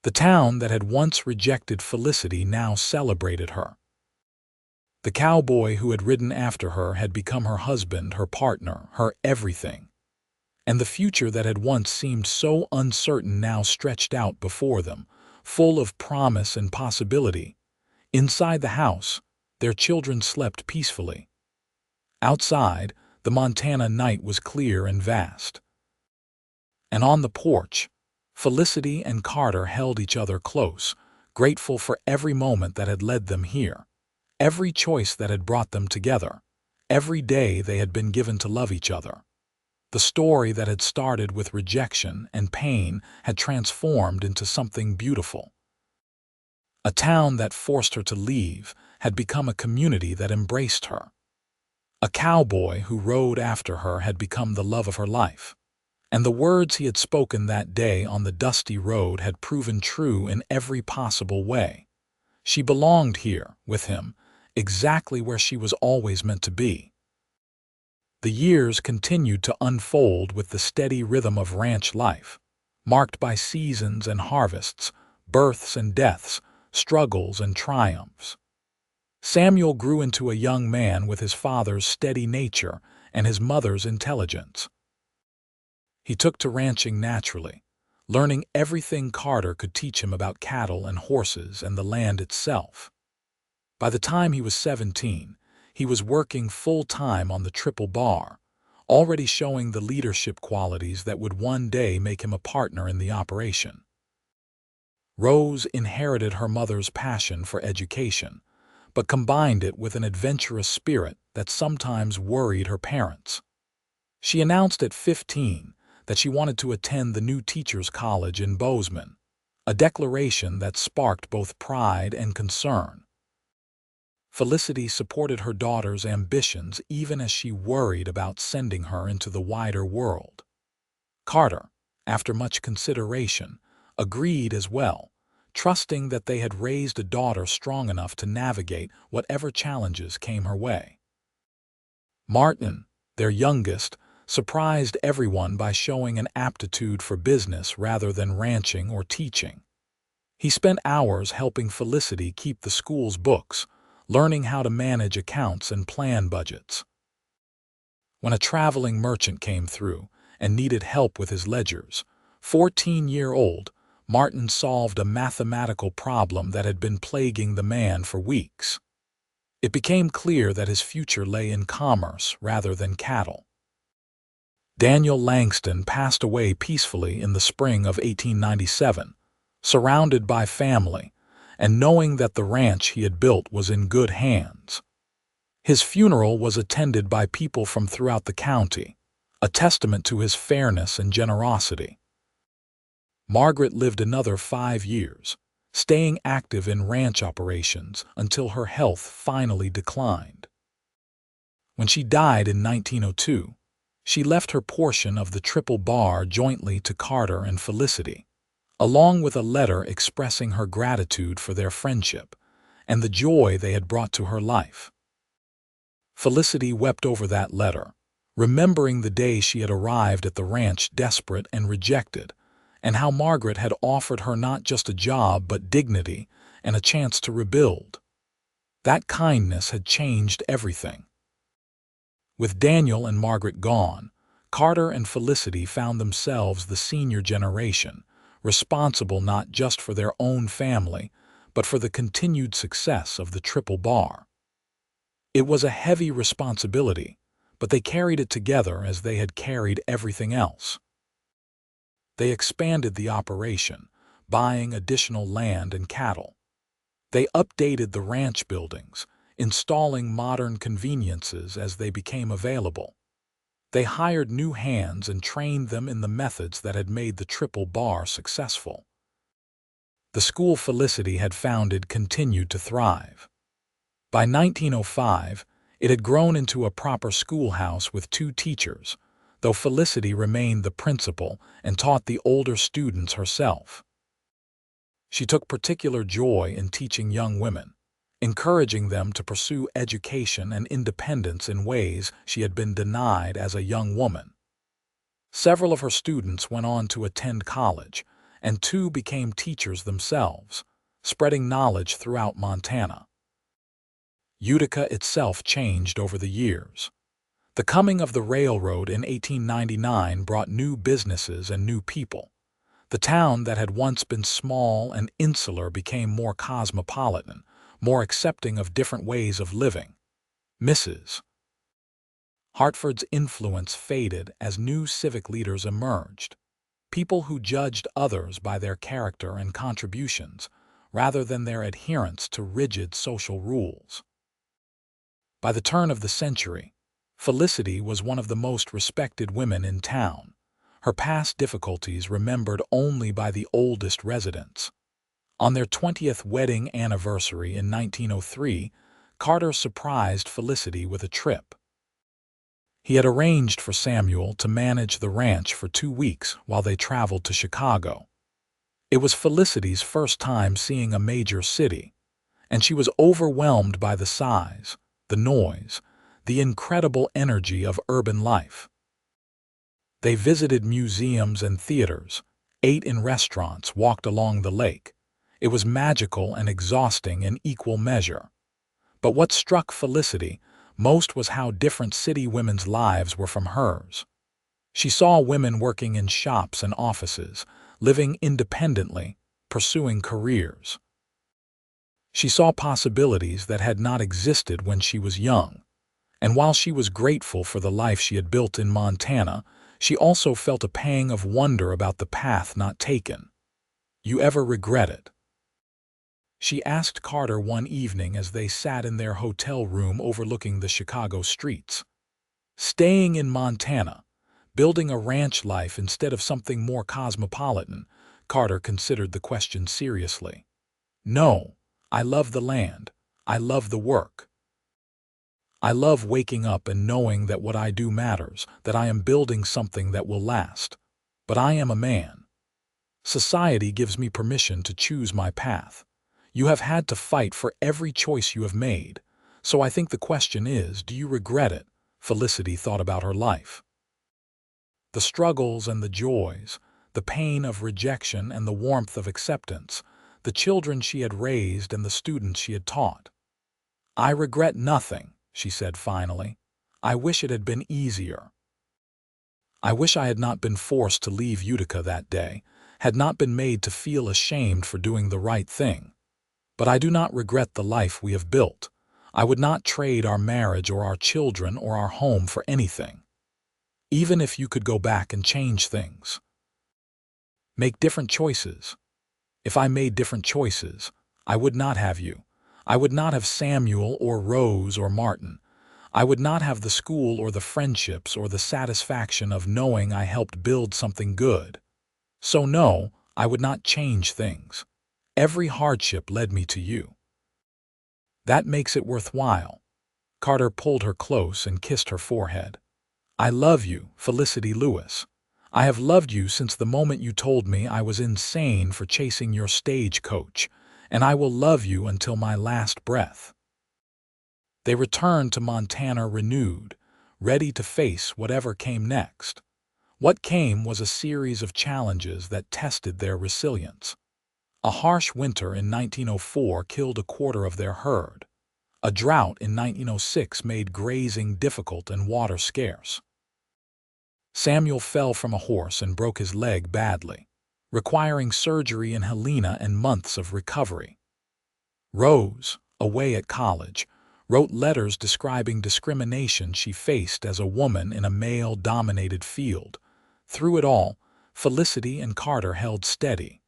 The town that had once rejected Felicity now celebrated her. The cowboy who had ridden after her had become her husband, her partner, her everything. And the future that had once seemed so uncertain now stretched out before them, full of promise and possibility. Inside the house, their children slept peacefully. Outside, the Montana night was clear and vast. And on the porch, Felicity and Carter held each other close, grateful for every moment that had led them here, every choice that had brought them together, every day they had been given to love each other. The story that had started with rejection and pain had transformed into something beautiful. A town that forced her to leave had become a community that embraced her. A cowboy who rode after her had become the love of her life. And the words he had spoken that day on the dusty road had proven true in every possible way. She belonged here, with him, exactly where she was always meant to be. The years continued to unfold with the steady rhythm of ranch life, marked by seasons and harvests, births and deaths, struggles and triumphs. Samuel grew into a young man with his father's steady nature and his mother's intelligence. He took to ranching naturally, learning everything Carter could teach him about cattle and horses and the land itself. By the time he was 17, he was working full-time on the triple bar, already showing the leadership qualities that would one day make him a partner in the operation. Rose inherited her mother's passion for education, but combined it with an adventurous spirit that sometimes worried her parents. She announced at 15 that she wanted to attend the new teachers' college in Bozeman, a declaration that sparked both pride and concern. Felicity supported her daughter's ambitions even as she worried about sending her into the wider world. Carter, after much consideration, agreed as well, trusting that they had raised a daughter strong enough to navigate whatever challenges came her way. Martin, their youngest, surprised everyone by showing an aptitude for business rather than ranching or teaching. He spent hours helping Felicity keep the school's books, learning how to manage accounts and plan budgets. When a traveling merchant came through and needed help with his ledgers, 14-year-old Martin solved a mathematical problem that had been plaguing the man for weeks. It became clear that his future lay in commerce rather than cattle. Daniel Langston passed away peacefully in the spring of 1897, surrounded by family, and knowing that the ranch he had built was in good hands. His funeral was attended by people from throughout the county, a testament to his fairness and generosity. Margaret lived another 5 years, staying active in ranch operations until her health finally declined. When she died in 1902, she left her portion of the triple bar jointly to Carter and Felicity, along with a letter expressing her gratitude for their friendship and the joy they had brought to her life. Felicity wept over that letter, remembering the day she had arrived at the ranch desperate and rejected, and how Margaret had offered her not just a job but dignity and a chance to rebuild. That kindness had changed everything. With Daniel and Margaret gone, Carter and Felicity found themselves the senior generation, responsible not just for their own family, but for the continued success of the triple bar. It was a heavy responsibility, but they carried it together as they had carried everything else. They expanded the operation, buying additional land and cattle. They updated the ranch buildings, installing modern conveniences as they became available. They hired new hands and trained them in the methods that had made the triple bar successful. The school Felicity had founded continued to thrive. By 1905, it had grown into a proper schoolhouse with 2 teachers, though Felicity remained the principal and taught the older students herself. She took particular joy in teaching young women, encouraging them to pursue education and independence in ways she had been denied as a young woman. Several of her students went on to attend college, and 2 became teachers themselves, spreading knowledge throughout Montana. Utica itself changed over the years. The coming of the railroad in 1899 brought new businesses and new people. The town that had once been small and insular became more cosmopolitan, more accepting of different ways of living. Mrs. Hartford's influence faded as new civic leaders emerged, people who judged others by their character and contributions rather than their adherence to rigid social rules. By the turn of the century, Felicity was one of the most respected women in town, her past difficulties remembered only by the oldest residents. On their 20th wedding anniversary in 1903, Carter surprised Felicity with a trip. He had arranged for Samuel to manage the ranch for 2 weeks while they traveled to Chicago. It was Felicity's first time seeing a major city, and she was overwhelmed by the size, the noise, the incredible energy of urban life. They visited museums and theaters, ate in restaurants, walked along the lake. It was magical and exhausting in equal measure. But what struck Felicity most was how different city women's lives were from hers. She saw women working in shops and offices, living independently, pursuing careers. She saw possibilities that had not existed when she was young, and while she was grateful for the life she had built in Montana, she also felt a pang of wonder about the path not taken. "You ever regret it?" she asked Carter one evening as they sat in their hotel room overlooking the Chicago streets. Staying in Montana, building a ranch life instead of something more cosmopolitan, Carter considered the question seriously. "No, I love the land. I love the work. I love waking up and knowing that what I do matters, that I am building something that will last. But I am a man. Society gives me permission to choose my path. You have had to fight for every choice you have made, so I think the question is, do you regret it?" Felicity thought about her life. The struggles and the joys, the pain of rejection and the warmth of acceptance, the children she had raised and the students she had taught. "I regret nothing," she said finally. "I wish it had been easier. I wish I had not been forced to leave Utica that day, had not been made to feel ashamed for doing the right thing. But I do not regret the life we have built. I would not trade our marriage or our children or our home for anything. Even if you could go back and change things. Make different choices. If I made different choices, I would not have you. I would not have Samuel or Rose or Martin. I would not have the school or the friendships or the satisfaction of knowing I helped build something good. So no, I would not change things. Every hardship led me to you. That makes it worthwhile. Carter pulled her close and kissed her forehead. I love you, Felicity Lewis. I have loved you since the moment you told me I was insane for chasing your stagecoach, and I will love you until my last breath. They returned to Montana renewed, ready to face whatever came next. What came was a series of challenges that tested their resilience. A harsh winter in 1904 killed a quarter of their herd. A drought in 1906 made grazing difficult and water scarce. Samuel fell from a horse and broke his leg badly, requiring surgery in Helena and months of recovery. Rose, away at college, wrote letters describing discrimination she faced as a woman in a male-dominated field. Through it all, Felicity and Carter held steady.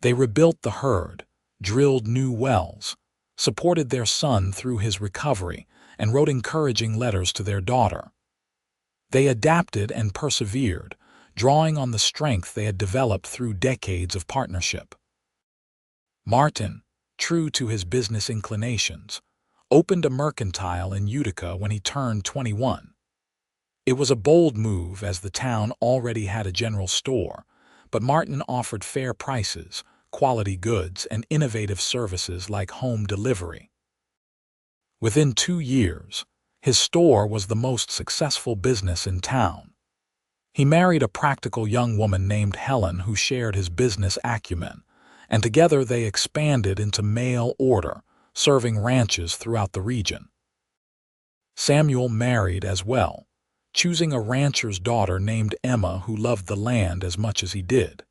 They rebuilt the herd, drilled new wells, supported their son through his recovery, and wrote encouraging letters to their daughter. They adapted and persevered, drawing on the strength they had developed through decades of partnership. Martin, true to his business inclinations, opened a mercantile in Utica when he turned 21. It was a bold move as the town already had a general store, but Martin offered fair prices, quality goods, and innovative services like home delivery. Within 2 years, his store was the most successful business in town. He married a practical young woman named Helen who shared his business acumen, and together they expanded into mail order, serving ranches throughout the region. Samuel married as well, choosing a rancher's daughter named Emma who loved the land as much as he did.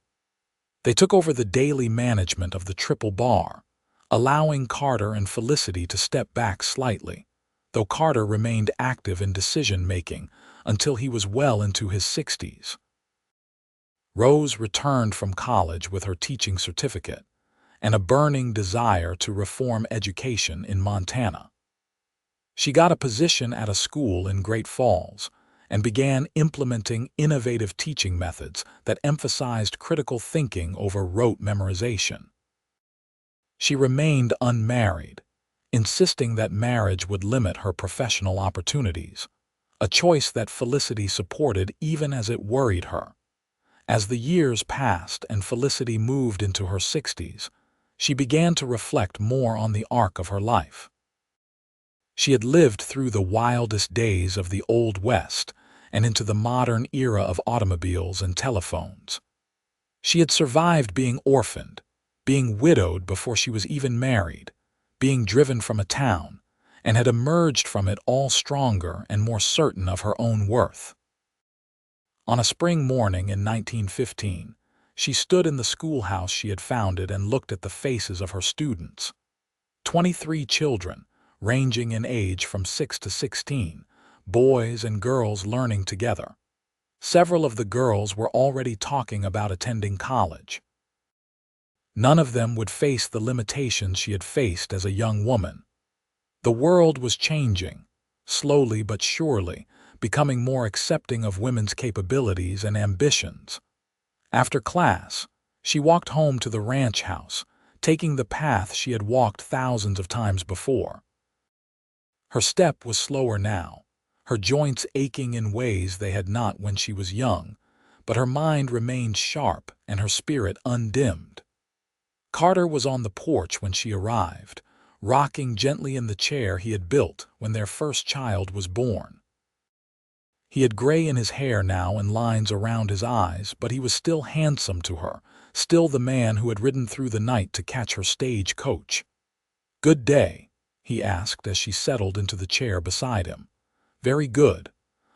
They took over the daily management of the Triple Bar, allowing Carter and Felicity to step back slightly, though Carter remained active in decision-making until he was well into his 60s. Rose returned from college with her teaching certificate and a burning desire to reform education in Montana. She got a position at a school in Great Falls and began implementing innovative teaching methods that emphasized critical thinking over rote memorization. She remained unmarried, insisting that marriage would limit her professional opportunities, a choice that Felicity supported even as it worried her. As the years passed and Felicity moved into her 60s, she began to reflect more on the arc of her life. She had lived through the wildest days of the Old West and into the modern era of automobiles and telephones. She had survived being orphaned, being widowed before she was even married, being driven from a town, and had emerged from it all stronger and more certain of her own worth. On a spring morning in 1915, she stood in the schoolhouse she had founded and looked at the faces of her students. 23 children, ranging in age from 6 to 16, boys and girls learning together. Several of the girls were already talking about attending college. None of them would face the limitations she had faced as a young woman. The world was changing, slowly but surely, becoming more accepting of women's capabilities and ambitions. After class, she walked home to the ranch house, taking the path she had walked thousands of times before. Her step was slower now, her joints aching in ways they had not when she was young, but her mind remained sharp and her spirit undimmed. Carter was on the porch when she arrived, rocking gently in the chair he had built when their first child was born. He had gray in his hair now and lines around his eyes, but he was still handsome to her, still the man who had ridden through the night to catch her stagecoach. "Good day," he asked as she settled into the chair beside him. "Very good.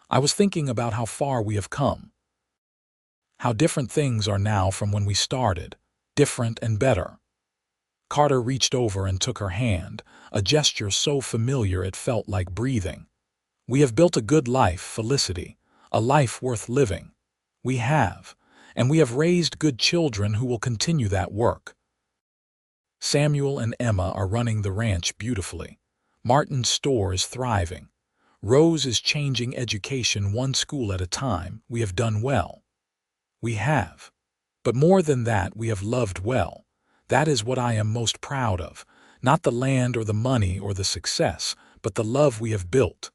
I was thinking about how far we have come. How different things are now from when we started, different and better." Carter reached over and took her hand, a gesture so familiar it felt like breathing. "We have built a good life, Felicity, a life worth living. We have, and we have raised good children who will continue that work. Samuel and Emma are running the ranch beautifully. Martin's store is thriving. Rose is changing education one school at a time. We have done well. We have. But more than that, we have loved well. That is what I am most proud of. Not the land or the money or the success, but the love we have built.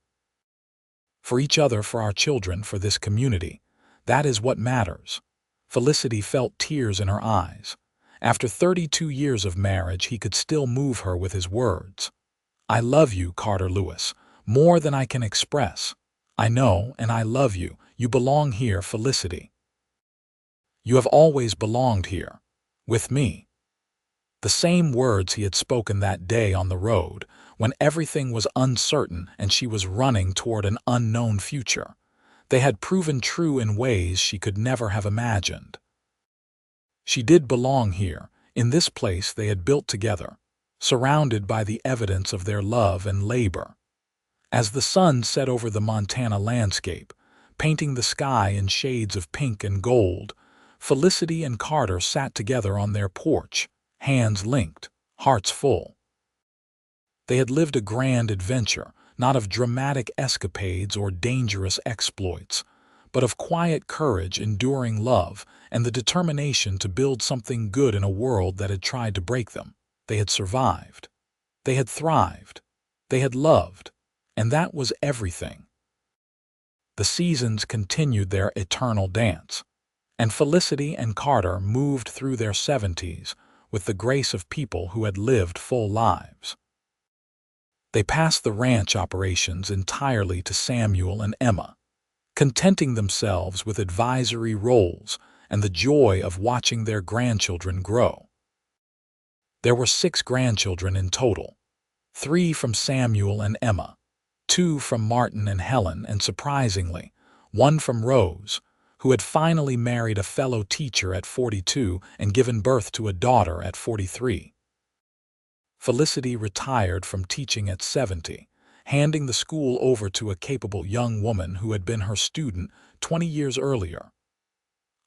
For each other, for our children, for this community. That is what matters. Felicity felt tears in her eyes. After 32 years of marriage, he could still move her with his words. I love you, Carter Lewis, more than I can express. I know, and I love you. You belong here, Felicity. You have always belonged here. With me. The same words he had spoken that day on the road, when everything was uncertain and she was running toward an unknown future. They had proven true in ways she could never have imagined. She did belong here, in this place they had built together, surrounded by the evidence of their love and labor. As the sun set over the Montana landscape, painting the sky in shades of pink and gold, Felicity and Carter sat together on their porch, hands linked, hearts full. They had lived a grand adventure, not of dramatic escapades or dangerous exploits, but of quiet courage, enduring love, and the determination to build something good in a world that had tried to break them. They had survived. They had thrived. They had loved. And that was everything. The seasons continued their eternal dance, and Felicity and Carter moved through their 70s with the grace of people who had lived full lives. They passed the ranch operations entirely to Samuel and Emma, contenting themselves with advisory roles and the joy of watching their grandchildren grow. There were 6 grandchildren in total, 3 from Samuel and Emma, 2 from Martin and Helen, and surprisingly, 1 from Rose, who had finally married a fellow teacher at 42 and given birth to a daughter at 43. Felicity retired from teaching at 70, handing the school over to a capable young woman who had been her student 20 years earlier.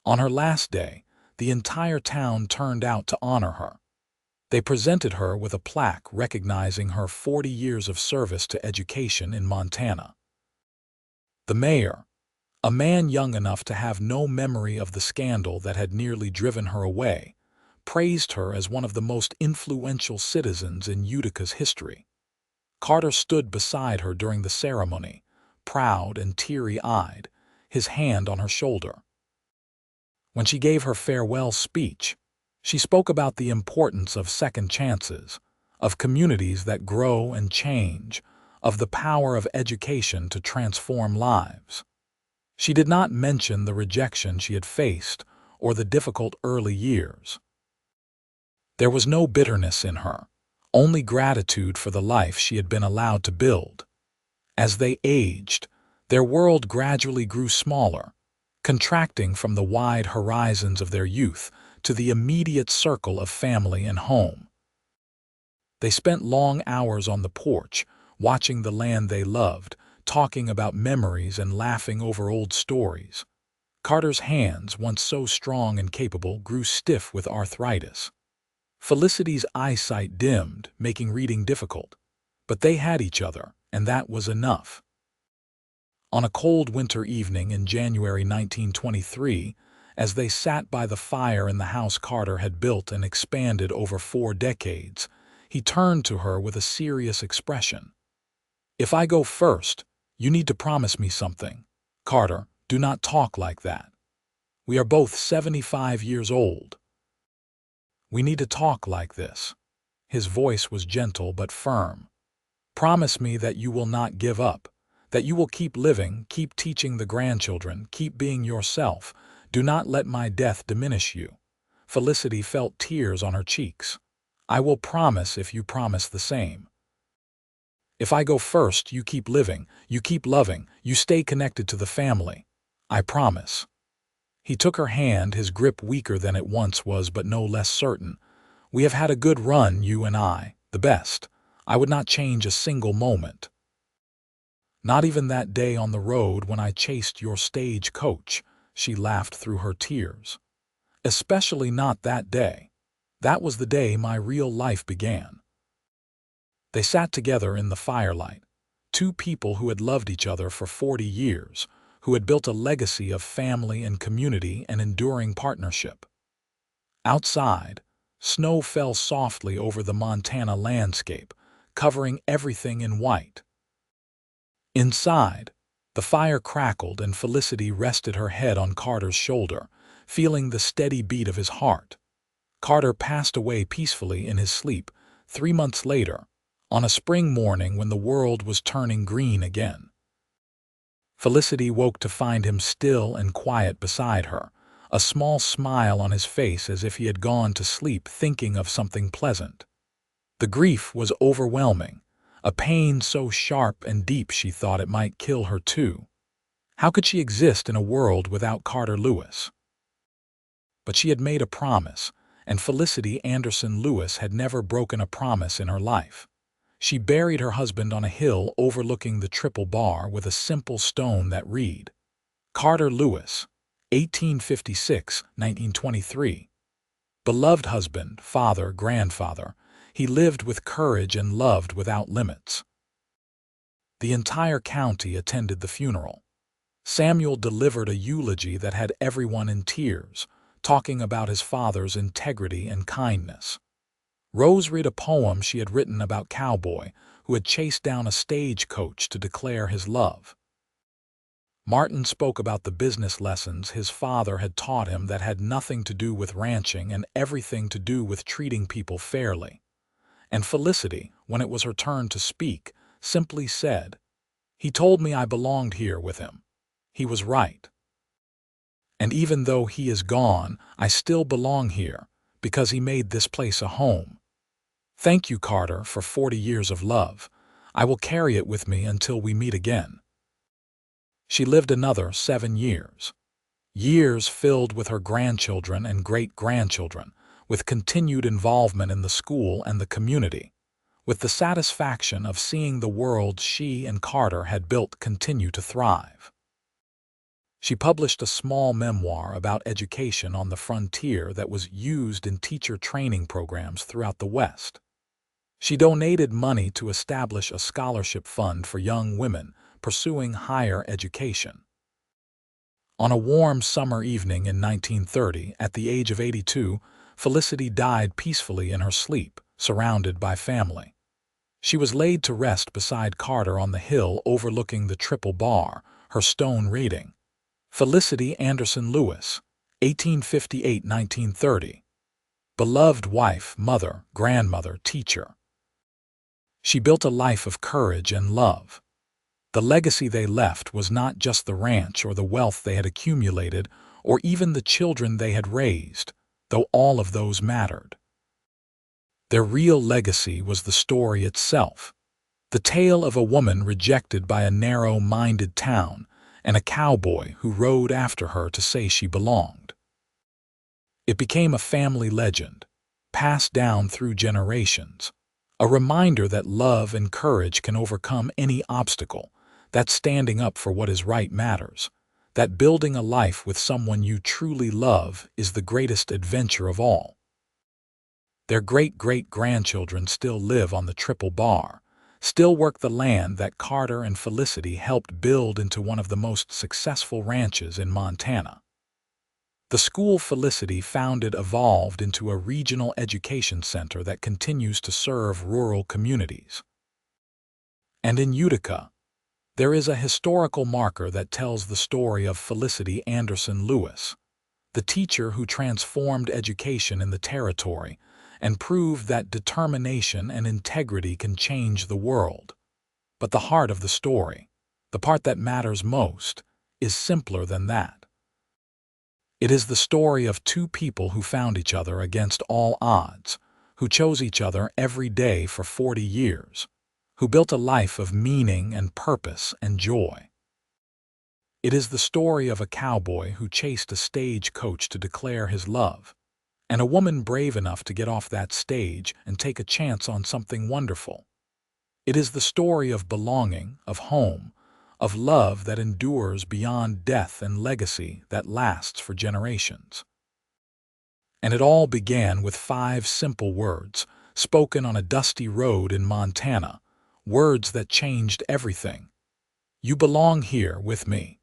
On her last day, the entire town turned out to honor her. They presented her with a plaque recognizing her 40 years of service to education in Montana. The mayor, a man young enough to have no memory of the scandal that had nearly driven her away, praised her as one of the most influential citizens in Utica's history. Carter stood beside her during the ceremony, proud and teary-eyed, his hand on her shoulder. When she gave her farewell speech, she spoke about the importance of second chances, of communities that grow and change, of the power of education to transform lives. She did not mention the rejection she had faced or the difficult early years. There was no bitterness in her, only gratitude for the life she had been allowed to build. As they aged, their world gradually grew smaller, contracting from the wide horizons of their youth to the immediate circle of family and home. They spent long hours on the porch, watching the land they loved, talking about memories and laughing over old stories. Carter's hands, once so strong and capable, grew stiff with arthritis. Felicity's eyesight dimmed, making reading difficult. But they had each other, and that was enough. On a cold winter evening in January 1923, as they sat by the fire in the house Carter had built and expanded over 4 decades, he turned to her with a serious expression. "If I go first, you need to promise me something. Carter, do not talk like that. We are both 75 years old. We need to talk like this." His voice was gentle but firm. "Promise me that you will not give up, that you will keep living, keep teaching the grandchildren, keep being yourself. Do not let my death diminish you." Felicity felt tears on her cheeks. "I will promise if you promise the same. If I go first, you keep living, you keep loving, you stay connected to the family. I promise." He took her hand, his grip weaker than it once was but no less certain. "We have had a good run, you and I, the best. I would not change a single moment. Not even that day on the road when I chased your stage coach," she laughed through her tears. "Especially not that day. That was the day my real life began." They sat together in the firelight, two people who had loved each other for 40 years, who had built a legacy of family and community and enduring partnership. Outside, snow fell softly over the Montana landscape, covering everything in white. Inside, the fire crackled and Felicity rested her head on Carter's shoulder, feeling the steady beat of his heart. Carter passed away peacefully in his sleep 3 months later, on a spring morning when the world was turning green again. Felicity woke to find him still and quiet beside her, a small smile on his face as if he had gone to sleep thinking of something pleasant. The grief was overwhelming, a pain so sharp and deep she thought it might kill her too. How could she exist in a world without Carter Lewis? But she had made a promise, and Felicity Anderson Lewis had never broken a promise in her life. She buried her husband on a hill overlooking the Triple Bar with a simple stone that read, Carter Lewis, 1856–1923. Beloved husband, father, grandfather, he lived with courage and loved without limits. The entire county attended the funeral. Samuel delivered a eulogy that had everyone in tears, talking about his father's integrity and kindness. Rose read a poem she had written about Cowboy, who had chased down a stagecoach to declare his love. Martin spoke about the business lessons his father had taught him that had nothing to do with ranching and everything to do with treating people fairly. And Felicity, when it was her turn to speak, simply said, "He told me I belonged here with him. He was right. And even though he is gone, I still belong here, because he made this place a home. Thank you, Carter, for 40 years of love. I will carry it with me until we meet again." She lived another 7 years. Years filled with her grandchildren and great-grandchildren, with continued involvement in the school and the community, with the satisfaction of seeing the world she and Carter had built continue to thrive. She published a small memoir about education on the frontier that was used in teacher training programs throughout the West. She donated money to establish a scholarship fund for young women pursuing higher education. On a warm summer evening in 1930, at the age of 82, Felicity died peacefully in her sleep, surrounded by family. She was laid to rest beside Carter on the hill overlooking the Triple Bar, her stone reading, Felicity Anderson Lewis, 1858–1930. Beloved wife, mother, grandmother, teacher. She built a life of courage and love. The legacy they left was not just the ranch or the wealth they had accumulated or even the children they had raised, though all of those mattered. Their real legacy was the story itself, the tale of a woman rejected by a narrow-minded town and a cowboy who rode after her to say she belonged. It became a family legend, passed down through generations, a reminder that love and courage can overcome any obstacle, that standing up for what is right matters, that building a life with someone you truly love is the greatest adventure of all. Their great-great-grandchildren still live on the Triple Bar, still work the land that Carter and Felicity helped build into one of the most successful ranches in Montana. The school Felicity founded evolved into a regional education center that continues to serve rural communities. And in Utica, there is a historical marker that tells the story of Felicity Anderson Lewis, the teacher who transformed education in the territory and proved that determination and integrity can change the world. But the heart of the story, the part that matters most, is simpler than that. It is the story of two people who found each other against all odds, who chose each other every day for 40 years, who built a life of meaning and purpose and joy. It is the story of a cowboy who chased a stagecoach to declare his love, and a woman brave enough to get off that stage and take a chance on something wonderful. It is the story of belonging, of home, of love that endures beyond death and legacy that lasts for generations. And it all began with 5 simple words, spoken on a dusty road in Montana, words that changed everything. You belong here with me.